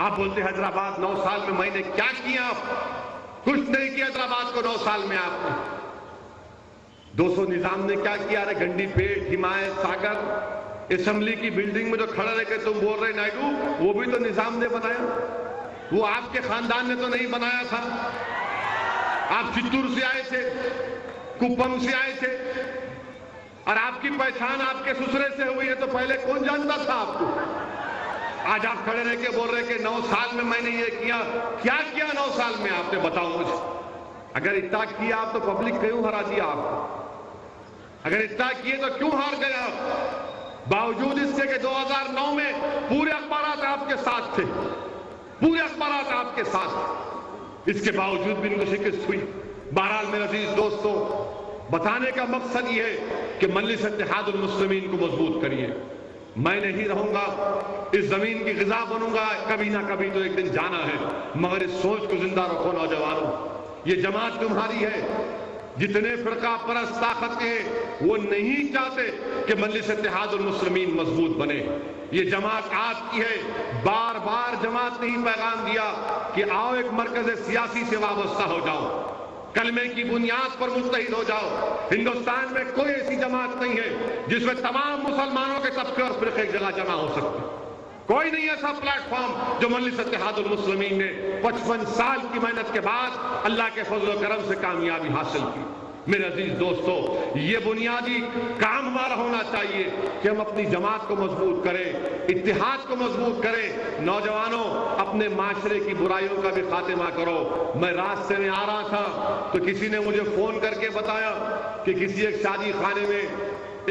آپ بولتے حیدرآباد 9 سال میں نے کیا کیا؟ کچھ نہیں کیا حیدرآباد کو 9 سال میں آپ نے. 200 نظام نے کیا کیا؟ ارے گنڈی پیٹ، حمایت ساگر، اسمبلی کی بلڈنگ میں جو کھڑا رہ کے تم بول رہے نائیڈو، وہ بھی تو نظام نے بنایا. وہ آپ کے خاندان نے تو نہیں بنایا تھا. آپ چتور سے آئے تھے، کپم سے آئے تھے، اور آپ کی پہچان آپ کے سسرے سے ہوئی ہے تو پہلے کون جانتا تھا آپ کو؟ آج آپ کھڑے رہ کے بول رہے کہ 9 سال میں نے یہ کیا. کیا کیا 9 سال میں آپ نے؟ بتاؤ مجھے. اگر اتنا کیا آپ تو پبلک کیوں ہرا دیا آپ کو؟ اگر اتنا کیے تو کیوں ہار گئے آپ؟ باوجود اس کے کہ 2009 میں پورے اخبارات آپ کے ساتھ تھے، پورے اخبارات آپ کے ساتھ، اس کے باوجود بھی ان کو شکست ہوئی. بہرحال میرے عزیز دوستو، بتانے کا مقصد یہ ہے کہ مجلس اتحاد المسلمین کو مضبوط کریے. میں نہیں رہوں گا، اس زمین کی غذا بنوں گا، کبھی نہ کبھی تو ایک دن جانا ہے، مگر اس سوچ کو زندہ رکھو نوجوانوں. یہ جماعت تمہاری ہے. جتنے فرقہ پرست طاقت کے وہ نہیں چاہتے کہ مجلس اتحاد المسلمین مضبوط بنے. یہ جماعت آپ کی ہے. بار بار جماعت نے ہی پیغام دیا کہ آؤ ایک مرکز سیاسی سے وابستہ ہو جاؤ، کلمے کی بنیاد پر متحد ہو جاؤ. ہندوستان میں کوئی ایسی جماعت نہیں ہے جس میں تمام مسلمانوں کے طبقے اور فرقے ایک جگہ جمع ہو سکتے. کوئی نہیں ایسا پلیٹ فارم جو مجلس اتحاد المسلمین نے 55 سال کی محنت کے بعد اللہ کے فضل و کرم سے کامیابی حاصل کی. میرے عزیز دوستو، یہ بنیادی کام ہمارا ہونا چاہیے کہ ہم اپنی جماعت کو مضبوط کریں، اتحاد کو مضبوط کریں. نوجوانوں، اپنے معاشرے کی برائیوں کا بھی خاتمہ کرو. میں راستے میں آ رہا تھا تو کسی نے مجھے فون کر کے بتایا کہ کسی ایک شادی خانے میں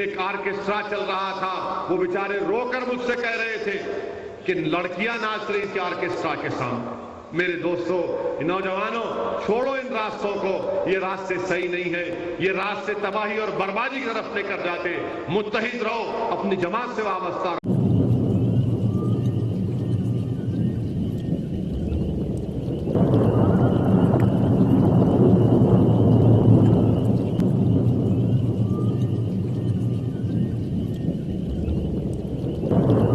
ایک آرکیسٹرا چل رہا تھا. وہ بیچارے رو کر مجھ سے کہہ رہے تھے کہ لڑکیاں ناچ رہی تھی آرکیسٹرا کے سامنے. میرے دوستو، نوجوانوں، چھوڑو ان راستوں کو. یہ راستے صحیح نہیں ہیں، یہ راستے تباہی اور بربادی کی طرف لے کر جاتے. متحد رہو، اپنی جماعت سے وابستہ